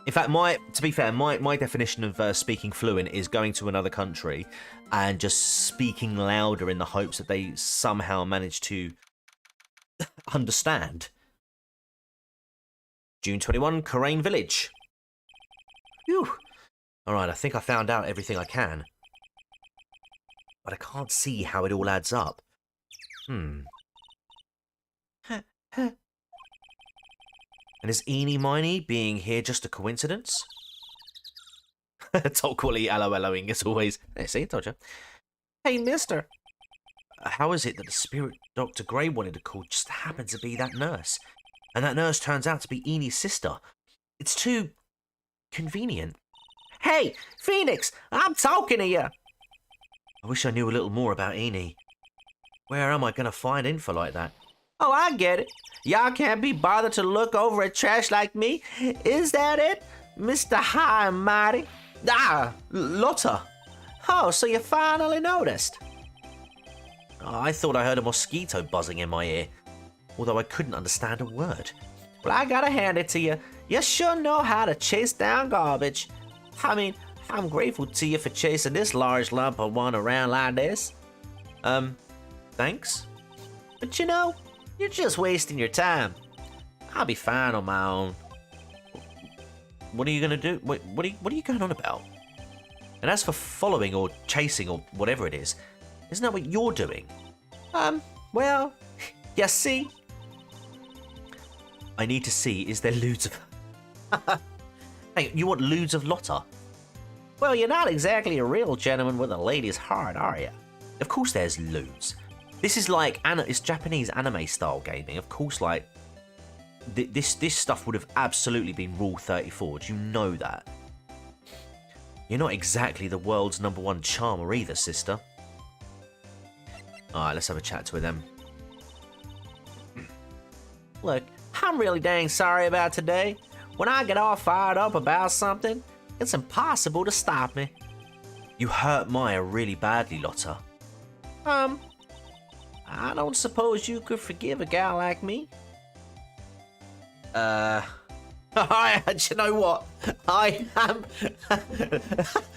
In fact, to be fair, my definition of speaking fluent is going to another country and just speaking louder in the hopes that they somehow manage to understand. June 21, Karain Village. Phew. Alright, I think I found out everything I can. But I can't see how it all adds up. And is Eeny Miny being here just a coincidence? Top quality LOLing as always. Hey, see, I told you. Hey, mister. How is it that the spirit Dr. Grey wanted to call just happened to be that nurse? And that nurse turns out to be Eeny's sister. It's too convenient. Hey, Phoenix, I'm talking to you. I wish I knew a little more about Eeny. Where am I going to find info like that? Oh, I get it. Y'all can't be bothered to look over at trash like me. Is that it, Mr. High and Mighty? Lotta. Oh, so you finally noticed. Oh, I thought I heard a mosquito buzzing in my ear, although I couldn't understand a word. Well, I gotta hand it to you. You sure know how to chase down garbage. I mean, I'm grateful to you for chasing this large lump of one around like this. Thanks? But you know, you're just wasting your time. I'll be fine on my own. What are you gonna do? Wait, what are you going on about? And as for following or chasing or whatever it is, isn't that what you're doing? Well, you see? I need to see, is there lewds of... Hey, you want lewds of Lotta? Well, you're not exactly a real gentleman with a lady's heart, are you? Of course there's lewds. This is like, it's Japanese anime style gaming. Of course, like, this stuff would have absolutely been Rule 34. Do you know that? You're not exactly the world's #1 charmer either, sister. Alright, let's have a chat to her then. Look, I'm really dang sorry about today. When I get all fired up about something, it's impossible to stop me. You hurt Maya really badly, Lotta. I don't suppose you could forgive a gal like me? You know what? I am...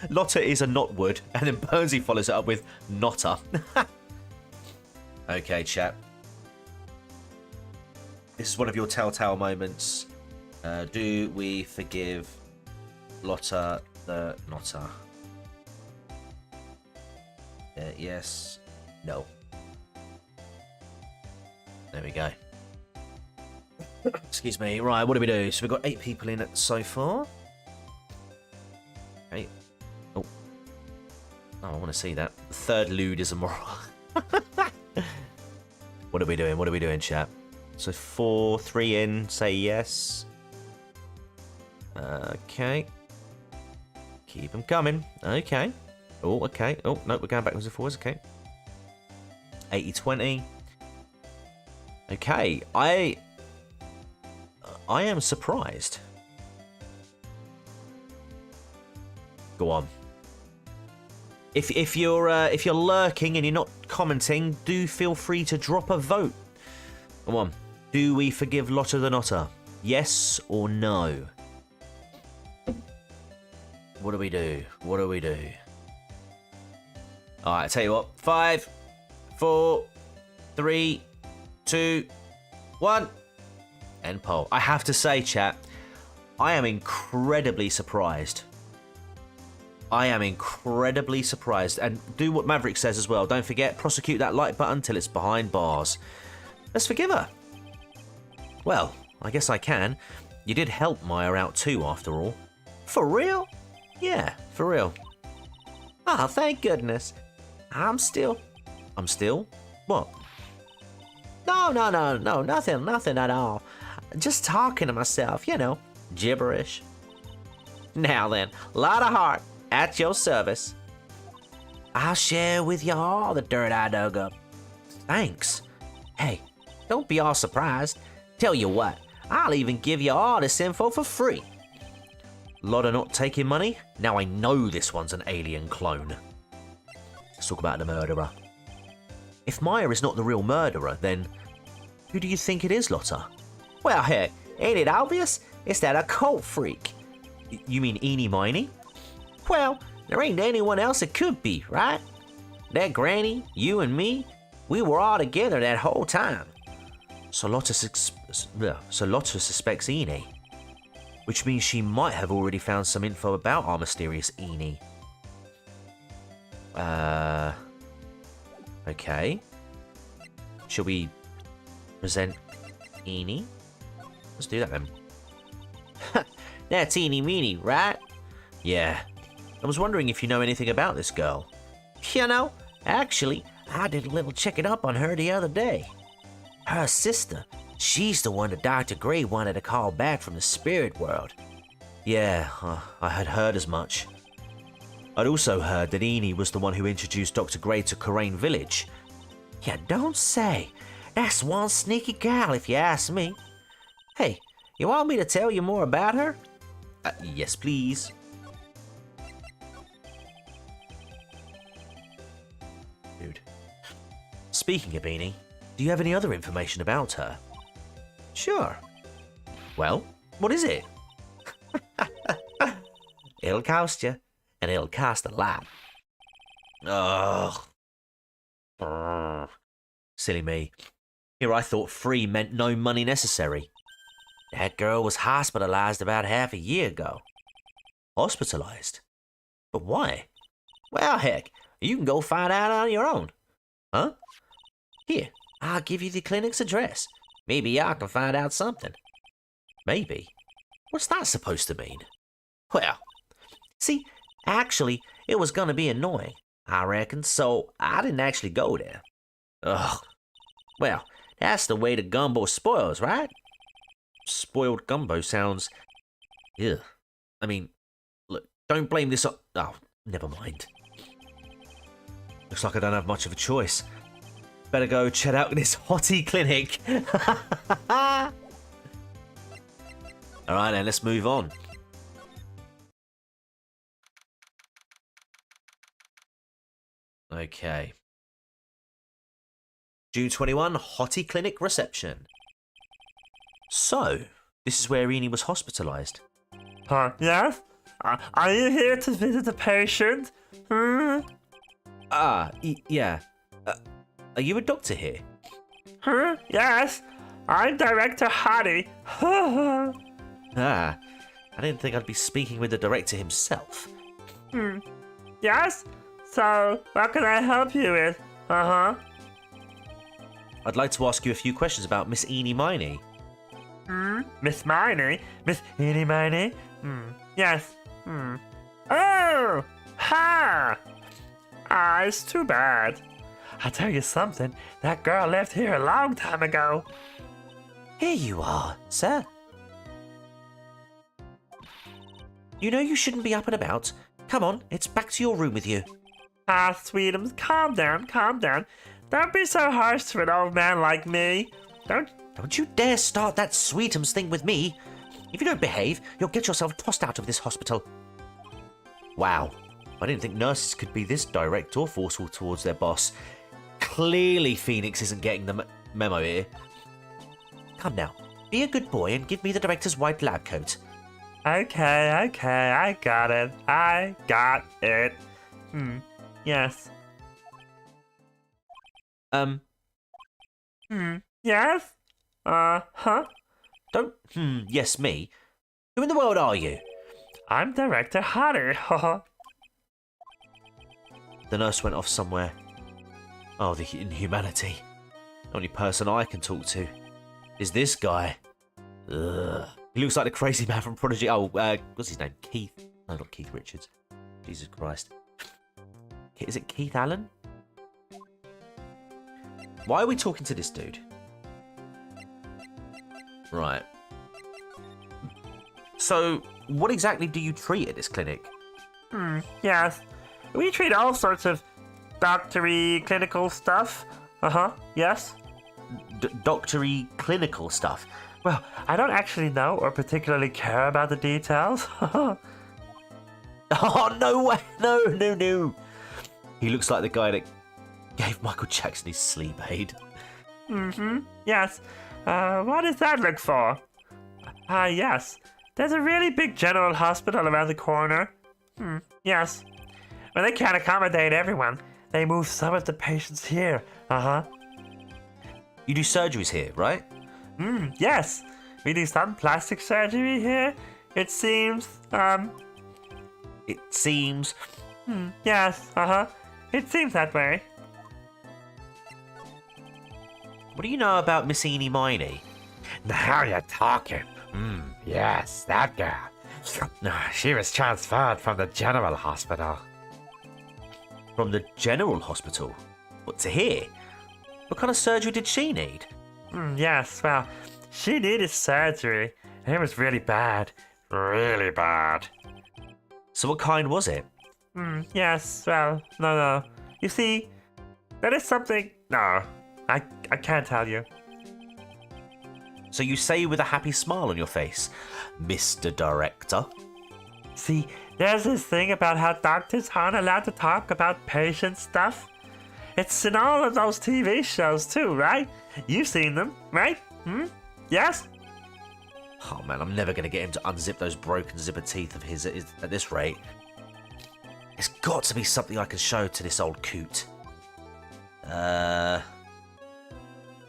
Lotta is a not wood, and then Burnsy follows it up with Notta. Okay, chat. This is one of your telltale moments. Do we forgive Lotta the Notta? Yes. No. There we go. Excuse me. Right, what do we do? So we've got 8 people in it so far. Okay. Oh, I want to see that. The third lewd is immoral. What are we doing? What are we doing, chat? So 4, 3 in, say yes. Okay. Keep them coming. Okay. Oh, okay. Oh, no, we're going backwards and forwards. Okay. 80-20. Okay. I am surprised. Go on. If you're lurking and you're not commenting, do feel free to drop a vote. Come on. Do we forgive Lotta the Notter? Yes or no? What do we do? What do we do? Alright, I tell you what. 5, 4, 3, 2, 1. End poll. I have to say, chat, I am incredibly surprised. I am incredibly surprised. And do what Maverick says as well. Don't forget, prosecute that like button till it's behind bars. Let's forgive her. Well, I guess I can. You did help Maya out too, after all. For real? Yeah, for real. Oh, thank goodness. I'm still... What? No, nothing at all. Just talking to myself, you know, gibberish. Now then, lot of heart, at your service. I'll share with you all the dirt I dug up. Thanks. Hey, don't be all surprised. Tell you what, I'll even give you all this info for free. Lotta not taking money? Now I know this one's an alien clone. Let's talk about the murderer. If Maya is not the real murderer, then who do you think it is, Lotta? Well, heck, ain't it obvious? It's that occult freak. You mean Eenie Miney? Well, there ain't anyone else it could be, right? That granny, you and me, we were all together that whole time. So Lotta suspects Eenie, which means she might have already found some info about our mysterious Eenie. Okay. Shall we present Eenie? Let's do that then. That's Eenie Meenie, right? Yeah. I was wondering if you know anything about this girl. You know, actually, I did a little checking up on her the other day. Her sister, she's the one that Dr. Gray wanted to call back from the spirit world. Yeah, I had heard as much. I'd also heard that Eenie was the one who introduced Dr. Gray to Karain Village. Yeah, don't say. That's one sneaky gal, if you ask me. Hey, you want me to tell you more about her? Yes, please. Dude. Speaking of Eenie, do you have any other information about her? Sure. Well, what is it? It'll cost you, and it'll cost a lot. Ugh. Silly me. Here I thought free meant no money necessary. That girl was hospitalized about half a year ago. Hospitalized? But why? Well, heck, you can go find out on your own. Huh? Here, I'll give you the clinic's address. Maybe y'all can find out something. Maybe? What's that supposed to mean? Well, see, actually, it was gonna be annoying, I reckon, so I didn't actually go there. Ugh. Well, that's the way the gumbo spoils, right? Spoiled gumbo sounds... Ugh. I mean, look, don't blame this on... Oh, never mind. Looks like I don't have much of a choice. Better go check out this hottie clinic. Alright then, let's move on. Okay. June 21, hottie clinic reception. So, this is where Eenie was hospitalized. Yes? Are you here to visit the patient? Yeah. Are you a doctor here? Yes, I'm Director Hottie. I didn't think I'd be speaking with the director himself. Yes? So, what can I help you with? I'd like to ask you a few questions about Miss Eenie Miney. Miss Miney? Miss Eenie Miney? Yes. Oh! Ha! It's too bad. I'll tell you something, that girl left here a long time ago. Here you are, sir. You know you shouldn't be up and about. Come on, it's back to your room with you. Ah, Sweetums, calm down, calm down. Don't be so harsh to an old man like me. Don't you dare start that Sweetums thing with me. If you don't behave, you'll get yourself tossed out of this hospital. Wow, I didn't think nurses could be this direct or forceful towards their boss. Clearly Phoenix isn't getting the memo here. Come now, be a good boy and give me the director's white lab coat. Okay, I got it. I got it. Yes. Yes? Huh? Don't, yes, me. Who in the world are you? I'm Director Hodder. The nurse went off somewhere. Oh, the inhumanity. The only person I can talk to is this guy. Ugh. He looks like the crazy man from Prodigy. Oh, what's his name? Keith. No, not Keith Richards. Jesus Christ. Is it Keith Allen? Why are we talking to this dude? Right. So, what exactly do you treat at this clinic? Yes. We treat all sorts of doctory, clinical stuff. Yes. Doctory clinical stuff? Well, I don't actually know or particularly care about the details. Oh, no way! No. He looks like the guy that gave Michael Jackson his sleep aid. Yes. What does that look for? Yes. There's a really big general hospital around the corner. Yes. When they can't accommodate everyone, they move some of the patients here. You do surgeries here, right? Yes. We do some plastic surgery here. It seems, It seems... yes, It seems that way. What do you know about Miss Eenie Miney? Now you're talking. Yes, that girl. She was transferred from the general hospital. From the general hospital? What, to here? What kind of surgery did she need? Yes, well, she needed surgery. It was really bad. Really bad. So what kind was it? Yes, well, no. You see, that is something... No, I can't tell you. So you say with a happy smile on your face, Mr. Director? See, there's this thing about how doctors aren't allowed to talk about patient stuff. It's in all of those TV shows too, right? You've seen them, right? Yes? Oh man, I'm never going to get him to unzip those broken zipper teeth of his at this rate. It's got to be something I can show to this old coot.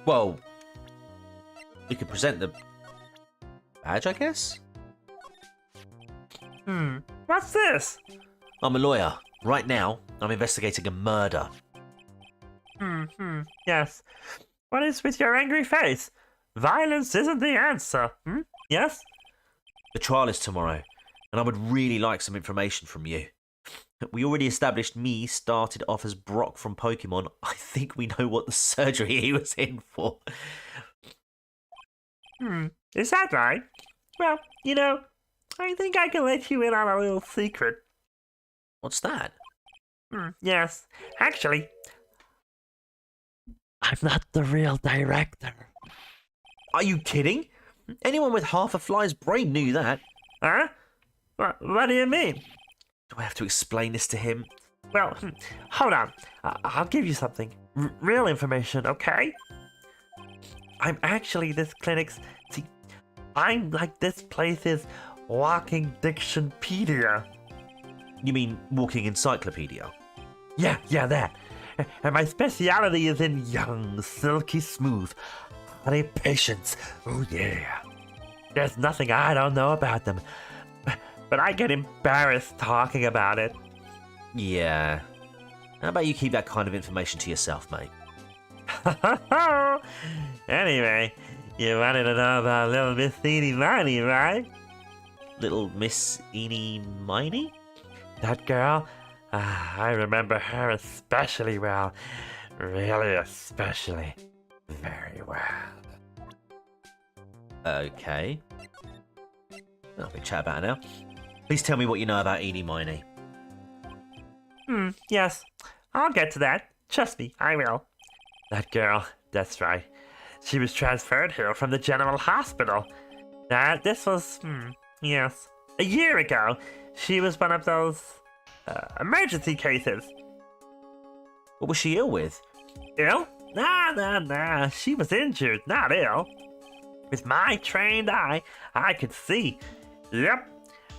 Well, we could present the badge, I guess? What's this? I'm a lawyer. Right now, I'm investigating a murder. Yes. What is with your angry face? Violence isn't the answer. Yes? The trial is tomorrow, and I would really like some information from you. We already established me started off as Brock from Pokemon. I think we know what the surgery he was in for. Is that right? Well, you know, I think I can let you in on a little secret. What's that? Yes. Actually, I'm not the real director. Are you kidding? Anyone with half a fly's brain knew that. Huh? What do you mean? Do I have to explain this to him? Well, hold on. I'll give you something. Real information, okay? I'm actually this clinic's... See, I'm like this place's walking dictionpedia. You mean walking encyclopedia? Yeah, that. And my speciality is in young, silky smooth, honey patients. Oh yeah. There's nothing I don't know about them. But I get embarrassed talking about it. Yeah. How about you keep that kind of information to yourself, mate? Anyway, you wanted to know about little Miss Eenie Miney, right? Little Miss Eenie Miney? That girl? I remember her especially well. Really especially. Very well. Okay. I'll be chat about it now. Please tell me what you know about Eenie Miney. Yes. I'll get to that. Trust me, I will. That girl, that's right. She was transferred here from the General Hospital. This was, yes, a year ago. She was one of those emergency cases. What was she ill with? Ill? Nah. She was injured, not ill. With my trained eye, I could see. Yep,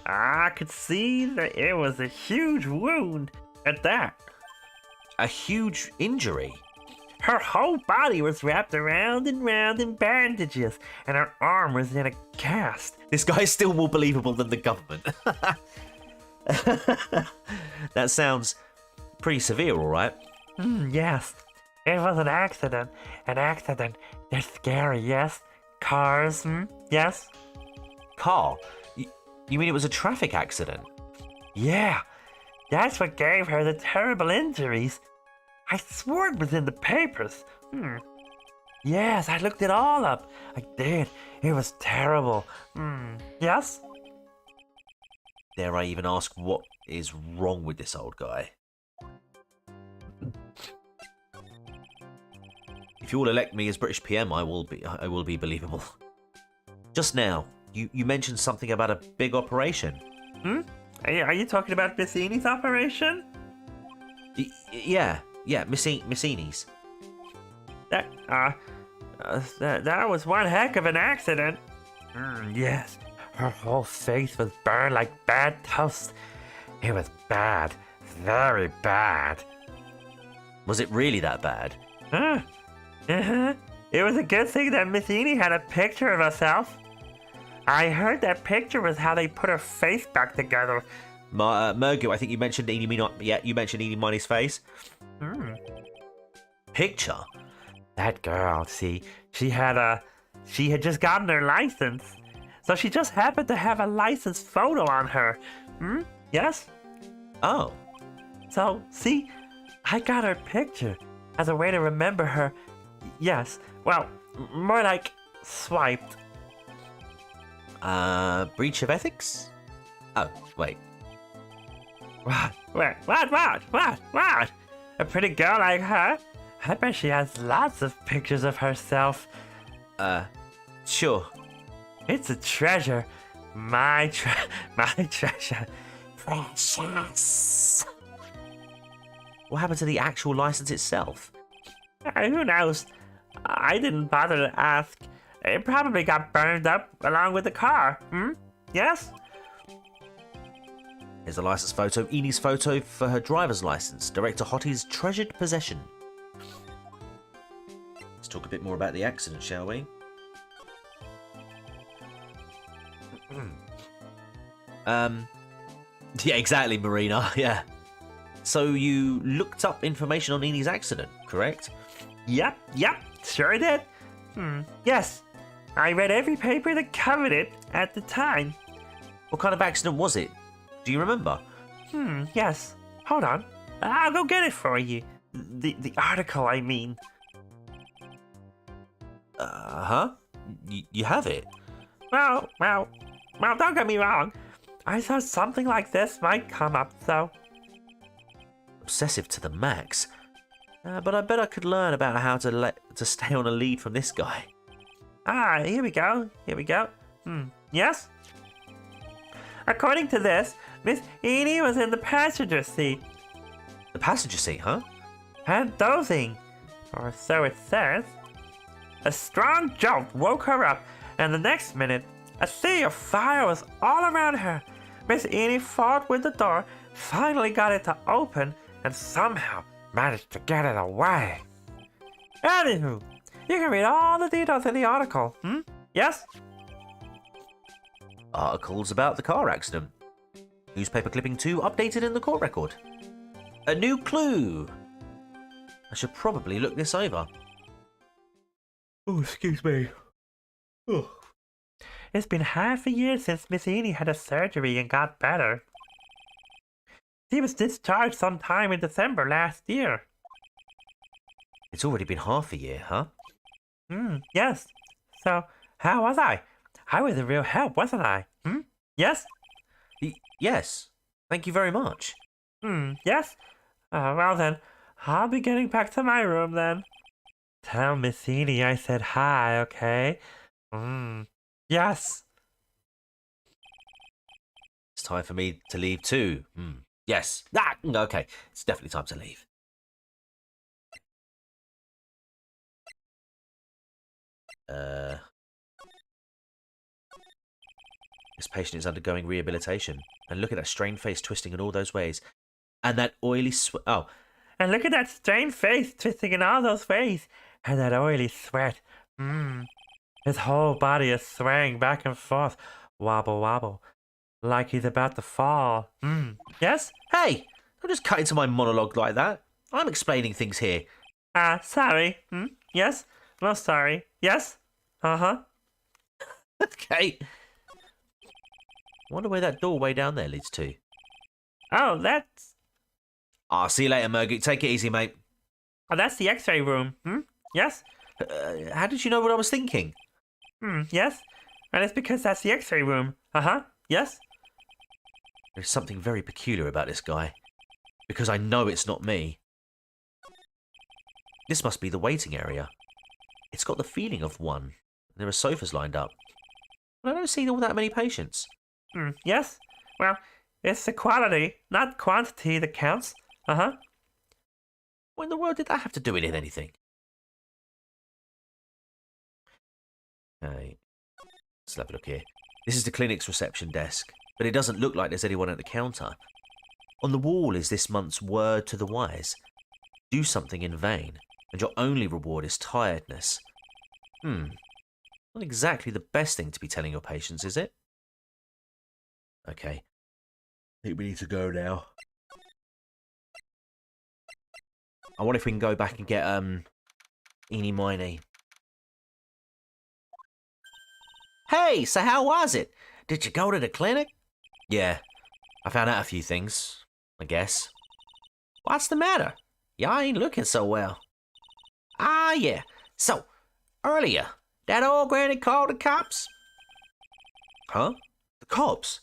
I could see that it was a huge wound at that. A huge injury? Her whole body was wrapped around and round in bandages, and her arm was in a cast. This guy is still more believable than the government. That sounds pretty severe, all right? Yes, it was an accident. An accident. They're scary, yes? Cars, yes? Car? You mean it was a traffic accident? Yeah, that's what gave her the terrible injuries. I swore it was in the papers. Yes, I looked it all up. I did. It was terrible. Yes? Dare I even ask what is wrong with this old guy? If you will elect me as British PM, I will be believable. Just now, you mentioned something about a big operation. Are you talking about Vicini's operation? Yeah, Messini's. That was one heck of an accident. Yes, her whole face was burned like bad toast. It was bad, very bad. Was it really that bad? It was a good thing that Messini had a picture of herself. I heard that picture was how they put her face back together. Mergu, I think you mentioned you mentioned Eenie Mine's face. Picture? That girl, see, she had just gotten her license. So she just happened to have a license photo on her. Yes? Oh. So, see, I got her picture as a way to remember her. Yes, well, more like swiped. Breach of ethics? Oh, wait. What? A pretty girl like her? I bet she has lots of pictures of herself. Sure. It's a treasure. My treasure. Precious. What happened to the actual license itself? Who knows? I didn't bother to ask. It probably got burned up along with the car. Yes? Here's a license photo. Enie's photo for her driver's license. Director Hottie's treasured possession. Let's talk a bit more about the accident, shall we? Yeah, exactly, Marina. Yeah. So you looked up information on Enie's accident, correct? Yep, sure did. Yes, I read every paper that covered it at the time. What kind of accident was it? Do you remember? Yes. Hold on. I'll go get it for you. The article, I mean. You have it? Well, don't get me wrong. I thought something like this might come up, so. Obsessive to the max. But I bet I could learn about how to stay on a lead from this guy. Here we go. Yes? According to this, Miss Eenie was in the passenger seat. The passenger seat, huh? And dozing. Or so it says. A strong jolt woke her up, and the next minute, a sea of fire was all around her. Miss Eenie fought with the door, finally got it to open, and somehow managed to get it away. Anywho, you can read all the details in the article. Yes? Articles about the car accident. Newspaper clipping 2 updated in the court record. A new clue. I should probably look this over. Oh, excuse me. It's been half a year since Miss Eenie had a surgery and got better. She was discharged sometime in December last year. It's already been half a year, huh? Yes. So, how was I? I was a real help, wasn't I? Yes? Yes. Thank you very much. Yes? Well then, I'll be getting back to my room then. Tell Miss Edie I said hi, okay? Yes. It's time for me to leave too. Yes. Ah, okay. It's definitely time to leave. This patient is undergoing rehabilitation. And look at that strained face twisting in all those ways. And that oily oh, And look at that strained face twisting in all those ways. And that oily sweat. His whole body is swaying back and forth. Wobble, wobble. Like he's about to fall. Yes? hey! Don't just cut into my monologue like that. I'm explaining things here. Sorry. Yes? Well, sorry. Yes? Uh-huh. Okay. Wonder where that doorway down there leads to. Oh, that's... I'll see you later, Murgy. Take it easy, mate. Oh, that's the x-ray room. Yes? How did you know what I was thinking? Yes? And it's because that's the x-ray room. Uh-huh. Yes? There's something very peculiar about this guy. Because I know it's not me. This must be the waiting area. It's got the feeling of one. There are sofas lined up. But I don't see all that many patients. Yes? Well, it's the quality, not quantity that counts. Uh-huh. What in the world did that have to do with anything? Okay. Let's have a look here. This is the clinic's reception desk, but it doesn't look like there's anyone at the counter. On the wall is this month's word to the wise. Do something in vain, and your only reward is tiredness. Not exactly the best thing to be telling your patients, is it? Okay. I think we need to go now. I wonder if we can go back and get, Eeny Miny. Hey, so how was it? Did you go to the clinic? Yeah, I found out a few things, I guess. What's the matter? Y'all ain't looking so well. Ah, yeah. So, earlier, that old granny called the cops? Huh? The cops?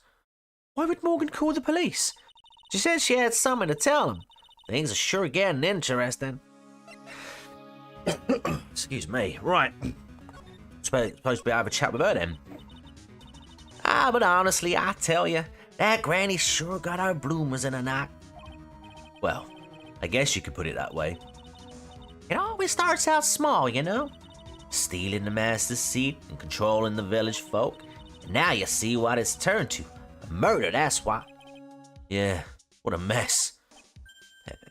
Why would Morgan call the police? She said she had something to tell them. Things are sure getting interesting. Excuse me. Right. Supposed to be have a chat with her then. But honestly, I tell you, that granny sure got her bloomers in a knot. Well, I guess you could put it that way. It always starts out small, you know? Stealing the master's seat and controlling the village folk. And now you see what it's turned to. A murder, that's why. Yeah, what a mess.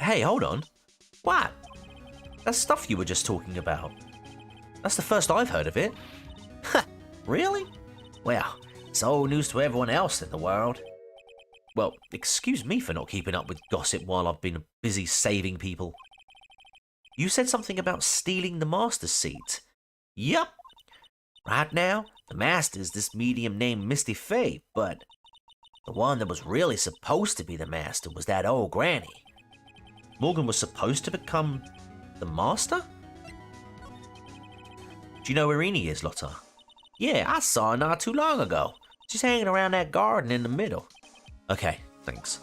Hey, hold on. What? That stuff you were just talking about. That's the first I've heard of it. Really? Well, it's old news to everyone else in the world. Well, excuse me for not keeping up with gossip while I've been busy saving people. You said something about stealing the master's seat. Yup. Right now, the master's this medium named Misty Faye, but the one that was really supposed to be the master was that old granny. Morgan was supposed to become the master? Do you know where Eenie is, Lotta? Yeah, I saw her not too long ago. She's hanging around that garden in the middle. Okay, thanks.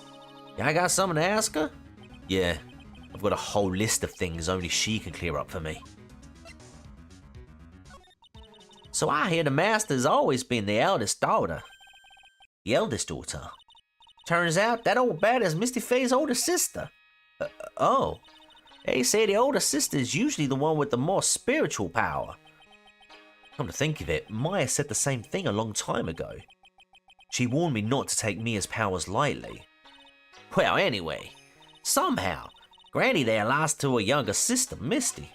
Yeah, I got something to ask her? Yeah, I've got a whole list of things only she can clear up for me. So I hear the master's always been the eldest daughter. The eldest daughter? Turns out that old bat is Misty Faye's older sister. Oh. They say the older sister is usually the one with the more spiritual power. Come to think of it, Maya said the same thing a long time ago. She warned me not to take Mia's powers lightly. Well, anyway, somehow, Granny there lost to her younger sister, Misty.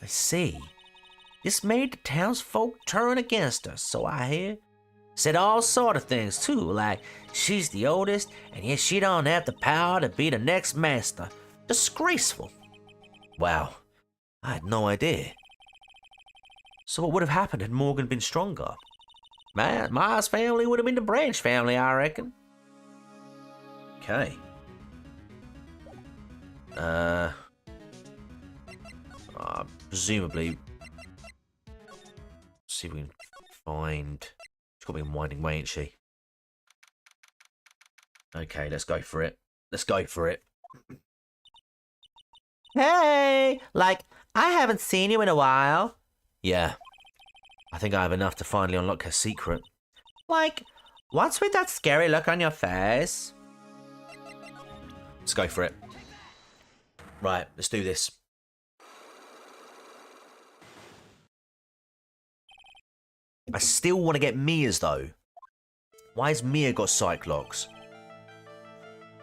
I see. This made the townsfolk turn against her, so I hear. Said all sort of things, too, like she's the oldest, and yet she don't have the power to be the next master. Disgraceful. Wow, I had no idea. So what would have happened had Morgan been stronger? Ma's family would have been the Branch family, I reckon. Okay. Presumably. See if we can find. She's got to be in Winding Way, ain't she? Okay, let's go for it. Let's go for it. Hey, like, I haven't seen you in a while. Yeah. I think I have enough to finally unlock her secret. Like, what's with that scary look on your face? Let's go for it. Right, let's do this. I still want to get Mia's though. Why has Mia got psych locks?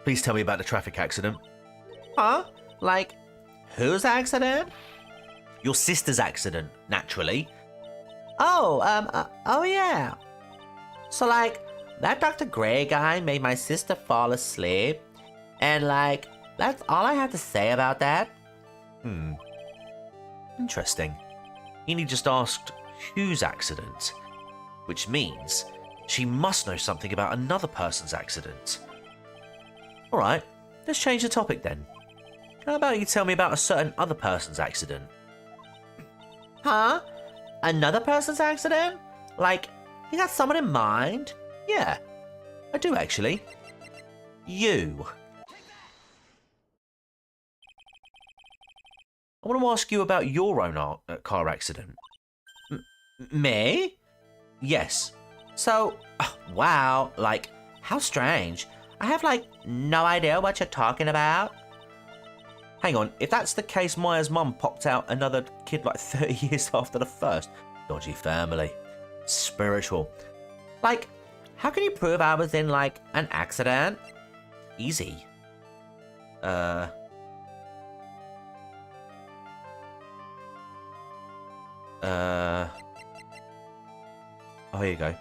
Please tell me about the traffic accident. Huh? Like, whose accident? Your sister's accident, naturally. Oh yeah. So like, that Dr. Gray guy made my sister fall asleep. And like, that's all I have to say about that. Interesting. Eni just asked whose accident, which means she must know something about another person's accident. Alright, let's change the topic then. How about you tell me about a certain other person's accident? Huh? Another person's accident? Like, you got someone in mind? Yeah, I do actually. You. I want to ask you about your own car accident. Me? Yes. So, wow, like, how strange. I have, like, no idea what you're talking about. Hang on, if that's the case, Maya's mum popped out another kid like 30 years after the first. Dodgy family. Spiritual. Like, how can you prove I was in, like, an accident? Easy. Oh, here you go.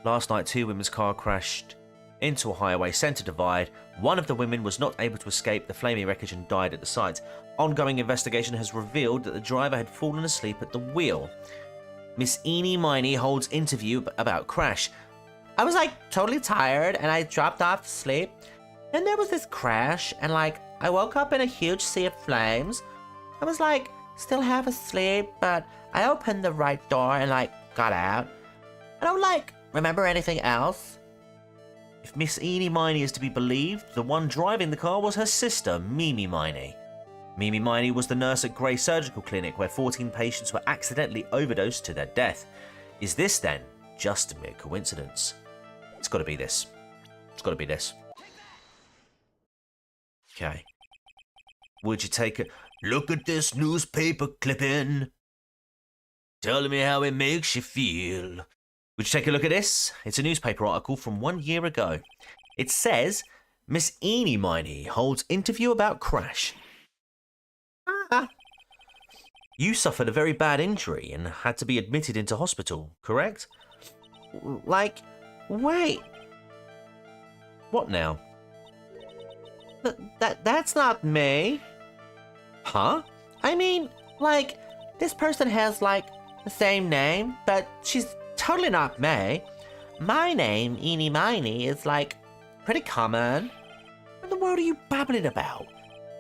Last night, two women's car crashed into a highway centre divide. One of the women was not able to escape the flaming wreckage and died at the site. Ongoing investigation has revealed that the driver had fallen asleep at the wheel. Miss Eenie Miney holds interview about crash. I was, like, totally tired, and I dropped off to sleep. And there was this crash, and, like, I woke up in a huge sea of flames. I was, like, still half asleep, but I opened the right door and, like, got out. I don't, like, remember anything else. If Miss Eenie Miney is to be believed, the one driving the car was her sister, Mimi Miney. Mimi Miney was the nurse at Grey Surgical Clinic where 14 patients were accidentally overdosed to their death. Is this, then, just a mere coincidence? It's got to be this. It's got to be this. Okay. Would you take a look at this newspaper clipping? Tell me how it makes you feel. Would you take a look at this? It's a newspaper article from 1 year ago. It says, Miss Eenie Miney holds interview about crash. You suffered a very bad injury and had to be admitted into hospital, correct? Like, wait. What now? That's not me. Huh? I mean, like, this person has, like, the same name, but she's totally not me. My name, Eenie Miney, is, like, pretty common. What in the world are you babbling about?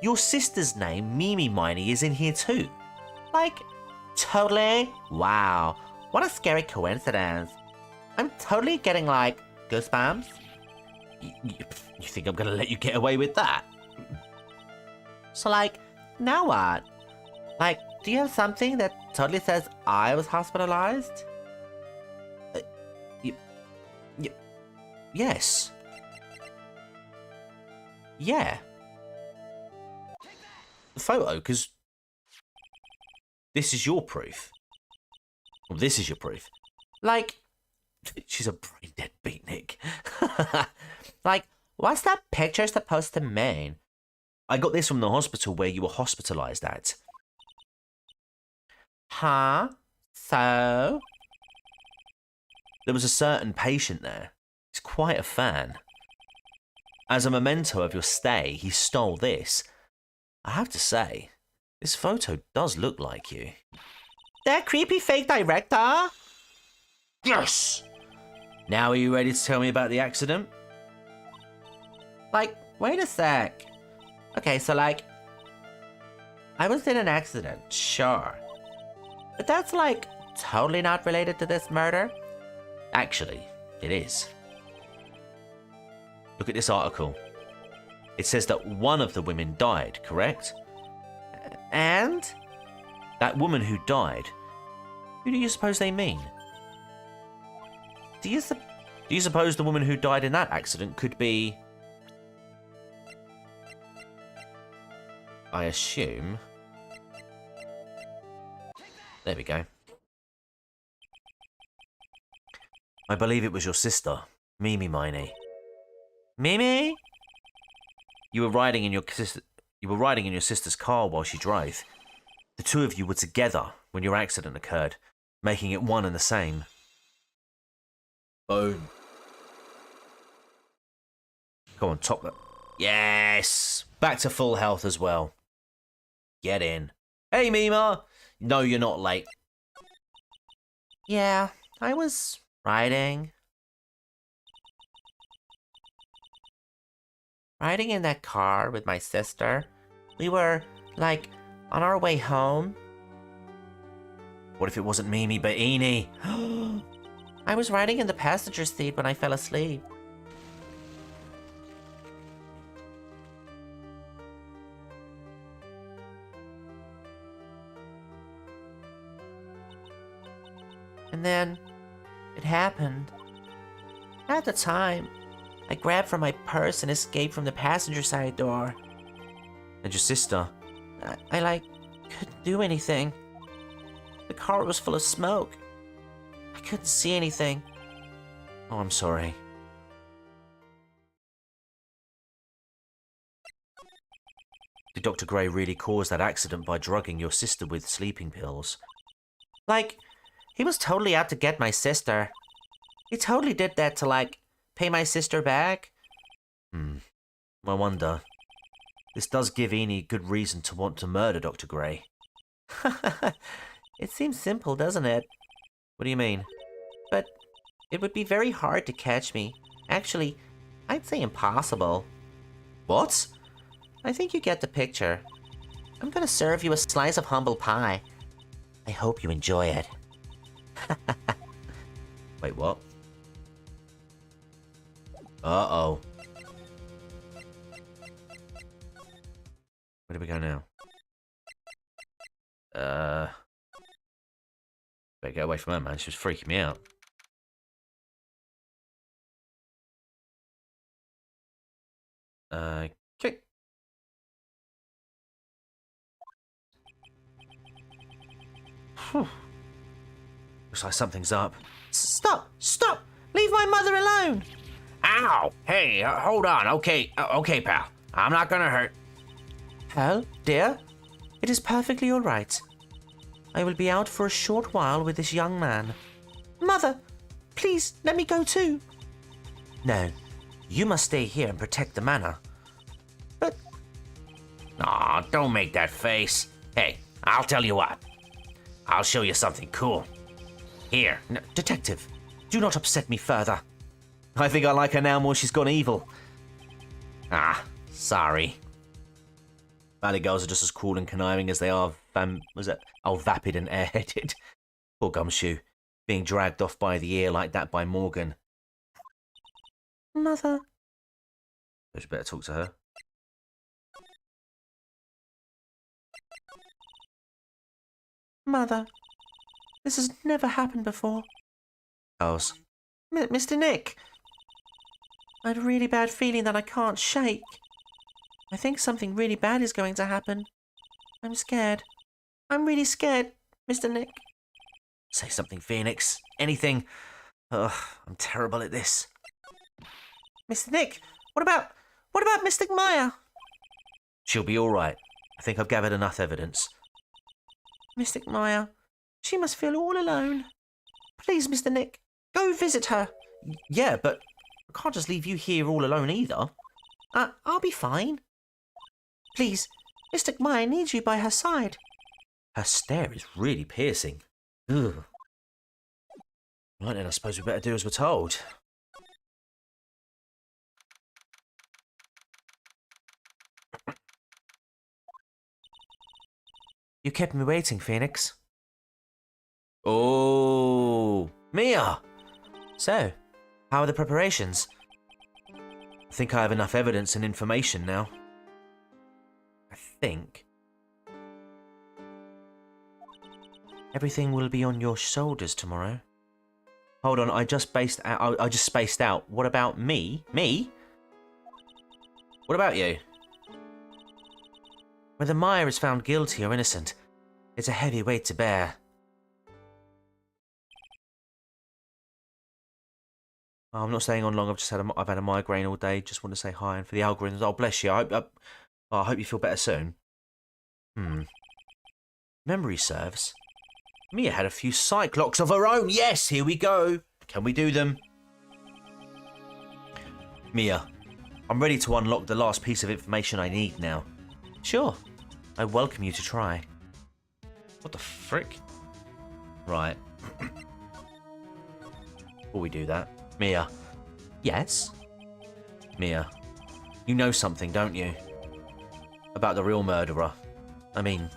Your sister's name, Mimi Miney, is in here too. Like, totally? Wow, what a scary coincidence. I'm totally getting, like, goosebumps. You think I'm gonna let you get away with that? So, like, now what? Like, do you have something that totally says I was hospitalized? Yes. Yeah. The photo, because this is your proof. Well, this is your proof. Like, she's a brain dead beatnik. like, what's that picture supposed to mean? I got this from the hospital where you were hospitalized at. Huh? So? There was a certain patient there. He's quite a fan. As a memento of your stay, he stole this. I have to say, this photo does look like you. That creepy fake director? Yes! Now are you ready to tell me about the accident? Like, wait a sec. Okay, so like, I was in an accident, sure. But that's like, totally not related to this murder. Actually, it is. Look at this article. It says that one of the women died, correct? And? That woman who died, who do you suppose they mean? Do you suppose the woman who died in that accident could be... I assume... There we go. I believe it was your sister, Mimi Miney. Mimi? You were riding in your sister's car while she drove. The two of you were together when your accident occurred, making it one and the same. Boom. Go on, top that. Yes! Back to full health as well. Get in. Hey, Mima! No, you're not late. Yeah, I was riding. Riding in that car with my sister. We were, like, on our way home. What if it wasn't Mimi, but Eni? I was riding in the passenger seat when I fell asleep. And then, it happened. At the time, I grabbed for my purse and escaped from the passenger side door. And your sister? I couldn't do anything. The car was full of smoke. I couldn't see anything. Oh, I'm sorry. Did Dr. Gray really cause that accident by drugging your sister with sleeping pills? Like, he was totally out to get my sister. He totally did that to, pay my sister back. I wonder. This does give Eni good reason to want to murder Dr. Gray. It seems simple, doesn't it? What do you mean? But it would be very hard to catch me. Actually, I'd say impossible. What? I think you get the picture. I'm gonna serve you a slice of humble pie. I hope you enjoy it. Wait, what? Uh-oh. Where do we go now? Better get away from her, man. She was freaking me out. Okay. Whew. Looks like something's up. Stop! Stop! Leave my mother alone! Ow! Hey, hold on. Okay, pal. I'm not gonna hurt. Hal, dear, it is perfectly all right. I will be out for a short while with this young man. Mother, please let me go too. No, you must stay here and protect the manor. But... Aw, don't make that face. Hey, I'll tell you what. I'll show you something cool. Here. No, Detective, do not upset me further. I think I like her now more she's gone evil. Ah, sorry. Valley girls are just as cruel and conniving as they are vapid and airheaded. Poor Gumshoe, being dragged off by the ear like that by Morgan. Mother. I should better talk to her. Mother, this has never happened before. Else. Mr. Nick, I have a really bad feeling that I can't shake. I think something really bad is going to happen. I'm scared. I'm really scared, Mr. Nick. Say something, Phoenix. Anything. Ugh, I'm terrible at this. Mr. Nick, what about Mystic Maya? She'll be all right. I think I've gathered enough evidence. Mystic Maya, she must feel all alone. Please, Mr. Nick, go visit her. Yeah, but I can't just leave you here all alone either. I'll be fine. Please, Mystic Maya needs you by her side. Her stare is really piercing. Ugh. Right then, I suppose we better do as we're told. You kept me waiting, Phoenix. Oh, Mia! So, how are the preparations? I think I have enough evidence and information now. I think. Everything will be on your shoulders tomorrow. Hold on, I just spaced out. What about me? Me? What about you? Whether Maya is found guilty or innocent, it's a heavy weight to bear. Oh, I'm not staying on long. I've had a migraine all day. Just want to say hi, and for the algorithms, oh bless you. I hope you feel better soon. Memory serves. Mia had a few cyclocks of her own. Yes, here we go. Can we do them? Mia, I'm ready to unlock the last piece of information I need now. Sure. I welcome you to try. What the frick? Right. Before we do that, Mia. Yes? Mia, you know something, don't you? About the real murderer. I mean...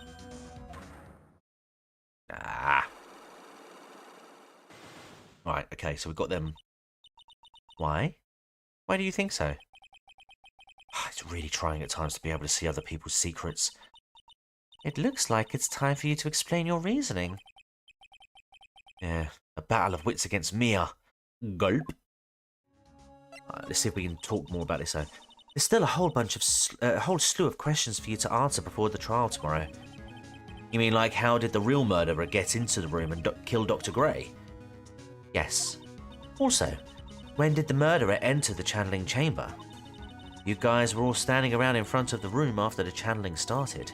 Right, okay, so we've got them. Why? Why do you think so? It's really trying at times to be able to see other people's secrets. It looks like it's time for you to explain your reasoning. Yeah, a battle of wits against Mia. Gulp. Let's see if we can talk more about this though. There's still a whole slew of questions for you to answer before the trial tomorrow. You mean like how did the real murderer get into the room and kill Dr. Gray? Yes. Also, when did the murderer enter the channeling chamber? You guys were all standing around in front of the room after the channeling started,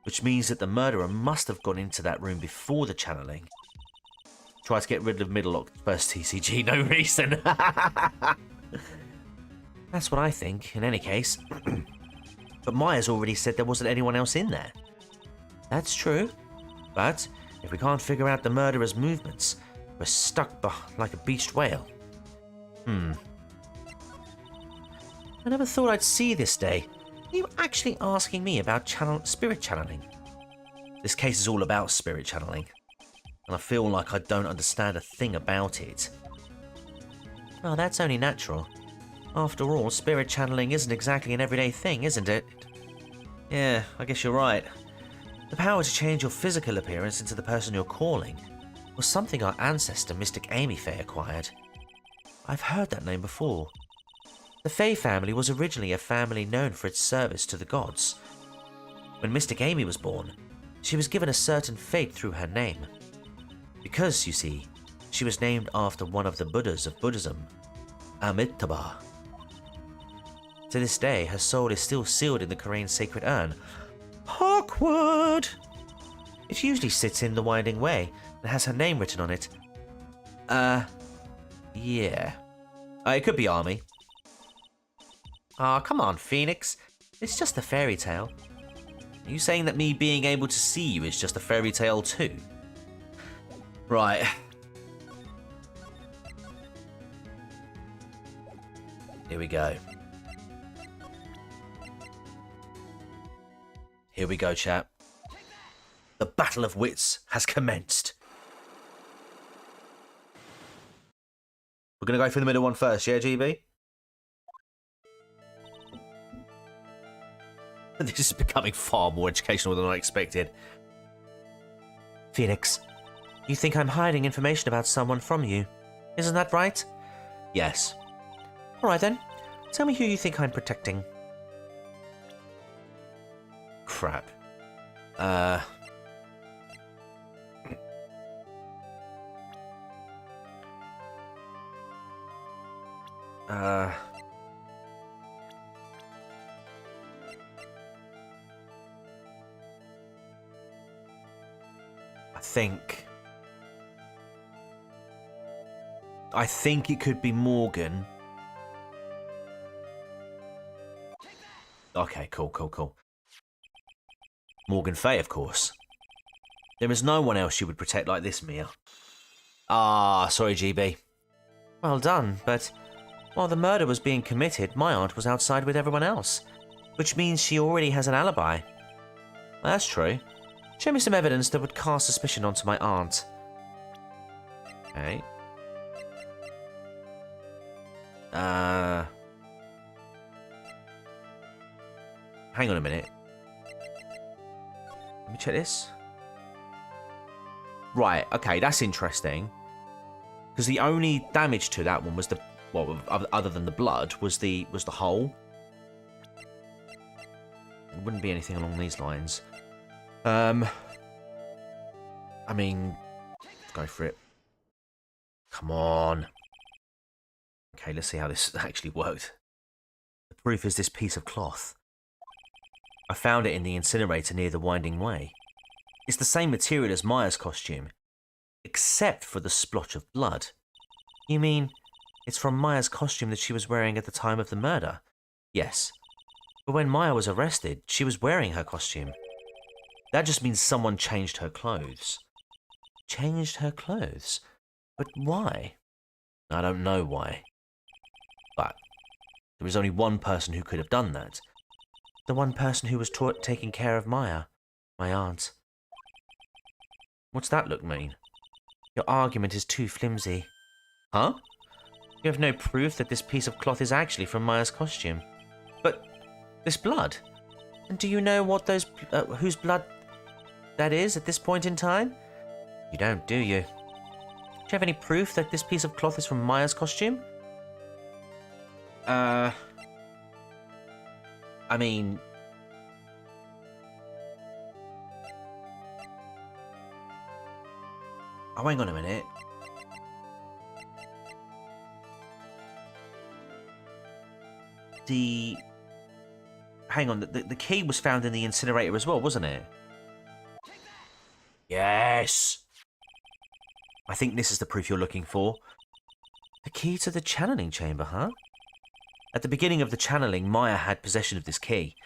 which means that the murderer must have gone into that room before the channeling. Try to get rid of Middlelock first TCG, no reason. That's what I think, in any case. But Maya's already said there wasn't anyone else in there. That's true. But if we can't figure out the murderer's movements, we're stuck like a beached whale. I never thought I'd see this day. Are you actually asking me about spirit channeling? This case is all about spirit channeling, and I feel like I don't understand a thing about it. Well, that's only natural. After all, spirit channeling isn't exactly an everyday thing, isn't it? Yeah, I guess you're right. The power to change your physical appearance into the person you're calling was something our ancestor Mystic Amy Faye acquired. I've heard that name before. The Faye family was originally a family known for its service to the gods. When Mystic Amy was born, she was given a certain fate through her name. Because, you see, she was named after one of the Buddhas of Buddhism, Amitabha. To this day, her soul is still sealed in the Korean sacred urn. Awkward! It usually sits in the Winding Way and has her name written on it. Yeah. It could be Army. Come on, Phoenix. It's just a fairy tale. Are you saying that me being able to see you is just a fairy tale too? Right. Here we go. Here we go, chap. The battle of wits has commenced. We're going to go for the middle one first, yeah, GB? This is becoming far more educational than I expected. Phoenix, you think I'm hiding information about someone from you. Isn't that right? Yes. Alright then. Tell me who you think I'm protecting. Crap. I think it could be Morgan. Okay, cool. Morgan Fay, of course. There is no one else you would protect like this, Mia. Sorry, GB. Well done, but while the murder was being committed, my aunt was outside with everyone else, which means she already has an alibi. That's true. Show me some evidence that would cast suspicion onto my aunt. Okay. hang on a minute. Let me check this. Right, okay, that's interesting. Because the only damage to that one was the, well, other than the blood, was the hole. It wouldn't be anything along these lines. I mean, let's go for it. Come on. Okay, let's see how this actually worked. The proof is this piece of cloth. I found it in the incinerator near the Winding Way. It's the same material as Maya's costume, except for the splotch of blood. You mean it's from Maya's costume that she was wearing at the time of the murder? Yes. But when Maya was arrested, she was wearing her costume. That just means someone changed her clothes. Changed her clothes? But why? I don't know why. But there was only one person who could have done that. The one person who was taking care of Maya, my aunt. What's that look mean? Your argument is too flimsy. Huh? You have no proof that this piece of cloth is actually from Maya's costume. But this blood? And do you know what those whose blood that is at this point in time? You don't, do you? Do you have any proof that this piece of cloth is from Maya's costume? I mean... Oh, hang on a minute. Hang on, the key was found in the incinerator as well, wasn't it? Yes! I think this is the proof you're looking for. The key to the channeling chamber, huh? At the beginning of the channeling, Maya had possession of this key,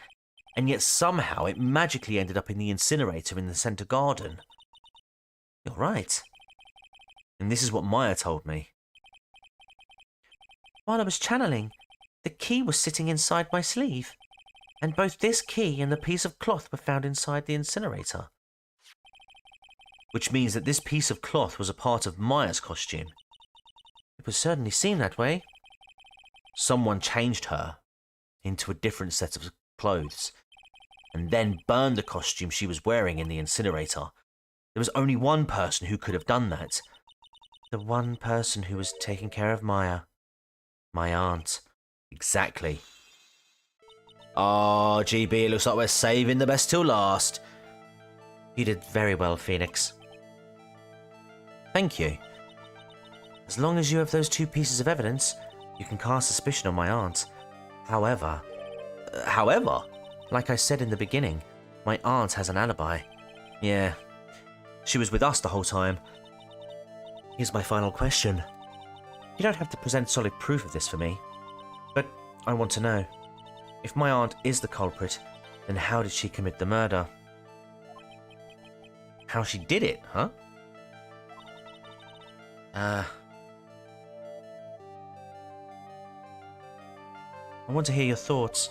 and yet somehow it magically ended up in the incinerator in the center garden. You're right. And this is what Maya told me. While I was channeling, the key was sitting inside my sleeve, and both this key and the piece of cloth were found inside the incinerator. Which means that this piece of cloth was a part of Maya's costume. It would certainly seem that way. Someone changed her into a different set of clothes, and then burned the costume she was wearing in the incinerator. There was only one person who could have done that. The one person who was taking care of Maya. My aunt. Exactly. Oh, GB, it looks like we're saving the best till last. You did very well, Phoenix. Thank you. As long as you have those two pieces of evidence, you can cast suspicion on my aunt. However, like I said in the beginning, my aunt has an alibi. Yeah, she was with us the whole time. Here's my final question. You don't have to present solid proof of this for me, but I want to know. If my aunt is the culprit, then how did she commit the murder? How she did it, huh? I want to hear your thoughts.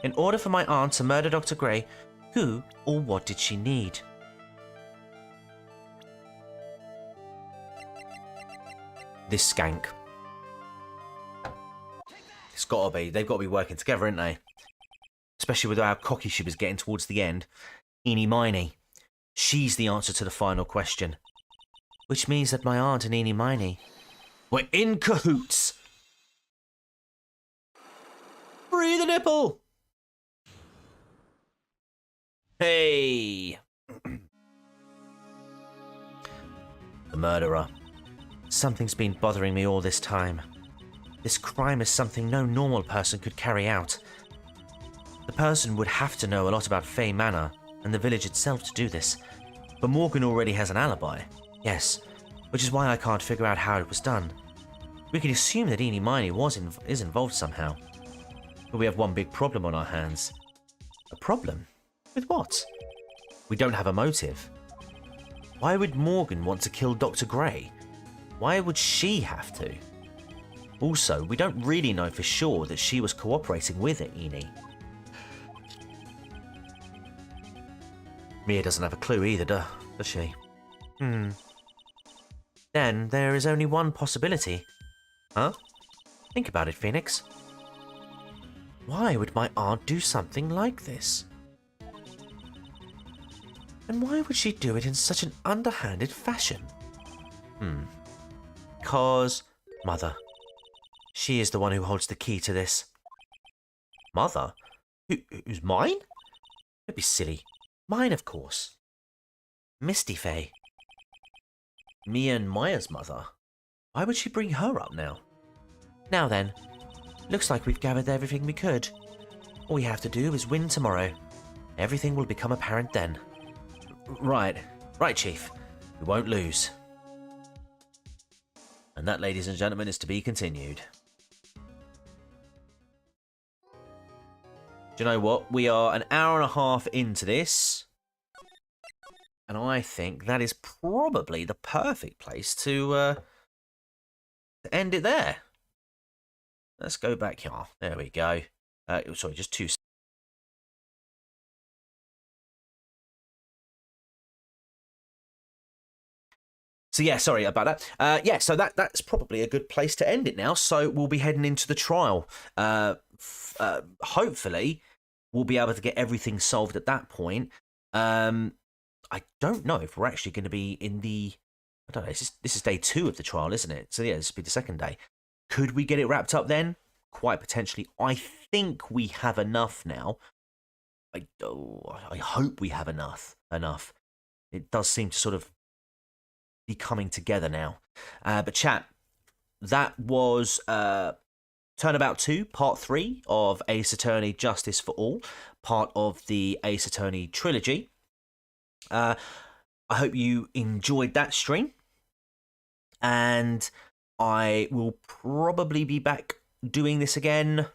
In order for my aunt to murder Dr. Gray, who or what did she need? This skank. It's gotta be. They've got to be working together, ain't they? Especially with how cocky she was getting towards the end. Eenie Miney. She's the answer to the final question. Which means that my aunt and Eenie Miney were in cahoots. Free the nipple! Hey! The murderer. Something's been bothering me all this time. This crime is something no normal person could carry out. The person would have to know a lot about Fay Manor and the village itself to do this. But Morgan already has an alibi. Yes, which is why I can't figure out how it was done. We can assume that Eenie Miney is involved somehow. But we have one big problem on our hands. A problem? With what? We don't have a motive. Why would Morgan want to kill Dr. Gray? Why would she have to? Also, we don't really know for sure that she was cooperating with Eenie. Mia doesn't have a clue either, does she? Then there is only one possibility. Huh? Think about it, Phoenix. Why would my aunt do something like this? And why would she do it in such an underhanded fashion? Because Mother. She is the one who holds the key to this. Mother? Who's mine? Don't be silly. Mine, of course. Misty Faye. Mia and Maya's mother? Why would she bring her up now? Now then, looks like we've gathered everything we could. All we have to do is win tomorrow. Everything will become apparent then. Right, Chief. We won't lose. And that, ladies and gentlemen, is to be continued. Do you know what? We are an hour and a half into this. And I think that is probably the perfect place to end it there. Let's go back here. There we go. Sorry, just 2 seconds. So yeah, sorry about that. Yeah, so that's probably a good place to end it now. So we'll be heading into the trial. Hopefully, we'll be able to get everything solved at that point. I don't know if we're actually going to be in the... I don't know, this is day 2 of the trial, isn't it? So yeah, this will be the second day. Could we get it wrapped up then? Quite potentially. I think we have enough now. I hope we have enough. It does seem to sort of be coming together now. But chat, that was Turnabout 2, Part 3 of Ace Attorney Justice for All, part of the Ace Attorney trilogy. I hope you enjoyed that stream. And I will probably be back doing this again.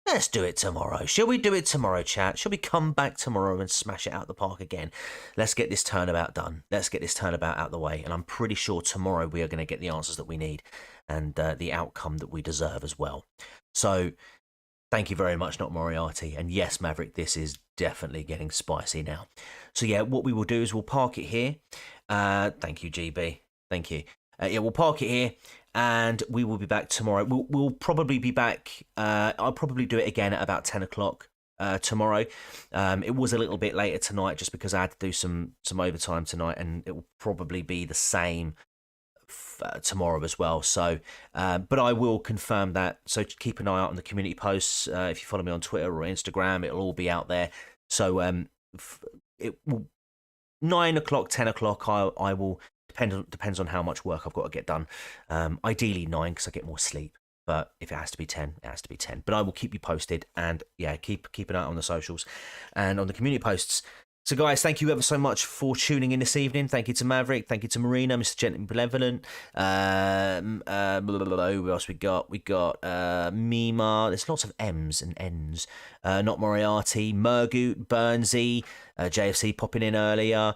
Let's do it tomorrow. Shall we do it tomorrow, chat? Shall we come back tomorrow and smash it out the park again? Let's get this turnabout done. Let's get this turnabout out the way. And I'm pretty sure tomorrow we are going to get the answers that we need and the outcome that we deserve as well. So thank you very much, Not Moriarty. And yes, Maverick, this is definitely getting spicy now. So yeah, what we will do is we'll park it here. Thank you, GB. Thank you. Yeah, we'll park it here. And we will be back tomorrow. We'll probably be back. I'll probably do it again at about 10 o'clock tomorrow. It was a little bit later tonight just because I had to do some overtime tonight, and it will probably be the same tomorrow as well. So, but I will confirm that. So keep an eye out on the community posts. If you follow me on Twitter or Instagram, it'll all be out there. So it will 9 o'clock, 10 o'clock. I will. Depends on how much work I've got to get done. Ideally 9 because I get more sleep. But if it has to be 10, it has to be 10. But I will keep you posted, and yeah, keep an eye on the socials and on the community posts. So guys, thank you ever so much for tuning in this evening. Thank you to Maverick, thank you to Marina, Mr. Gently Benevolent. Who else we got? We got Mima. There's lots of M's and N's. Not Moriarty, Murgoot, Burnsy, JFC popping in earlier.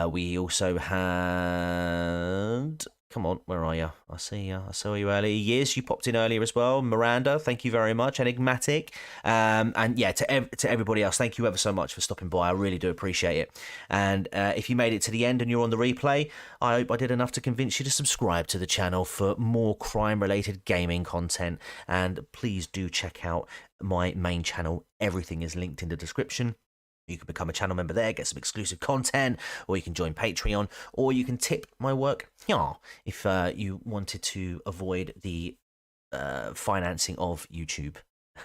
We also had... Come on, where are you? I see you. I saw you earlier. Yes, you popped in earlier as well. Miranda, thank you very much. Enigmatic. And yeah, to everybody else, thank you ever so much for stopping by. I really do appreciate it. And if you made it to the end and you're on the replay, I hope I did enough to convince you to subscribe to the channel for more crime-related gaming content. And please do check out my main channel. Everything is linked in the description. You can become a channel member there, get some exclusive content, or you can join Patreon, or you can tip my work if you wanted to avoid the financing of YouTube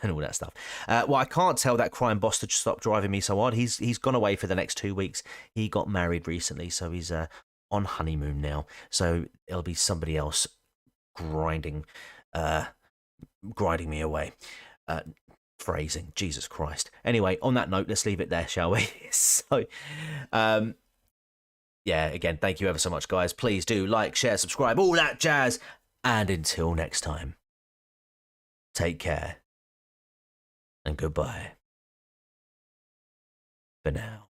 and all that stuff. Well, I can't tell that crime boss to stop driving me so hard. He's gone away for the next 2 weeks. He got married recently, so he's on honeymoon now. So it'll be somebody else grinding me away. Phrasing, Jesus Christ. Anyway, on that note, let's leave it there, shall we? So, yeah, again, thank you ever so much, guys. Please do like, share, subscribe, all that jazz. And until next time, take care and goodbye for now.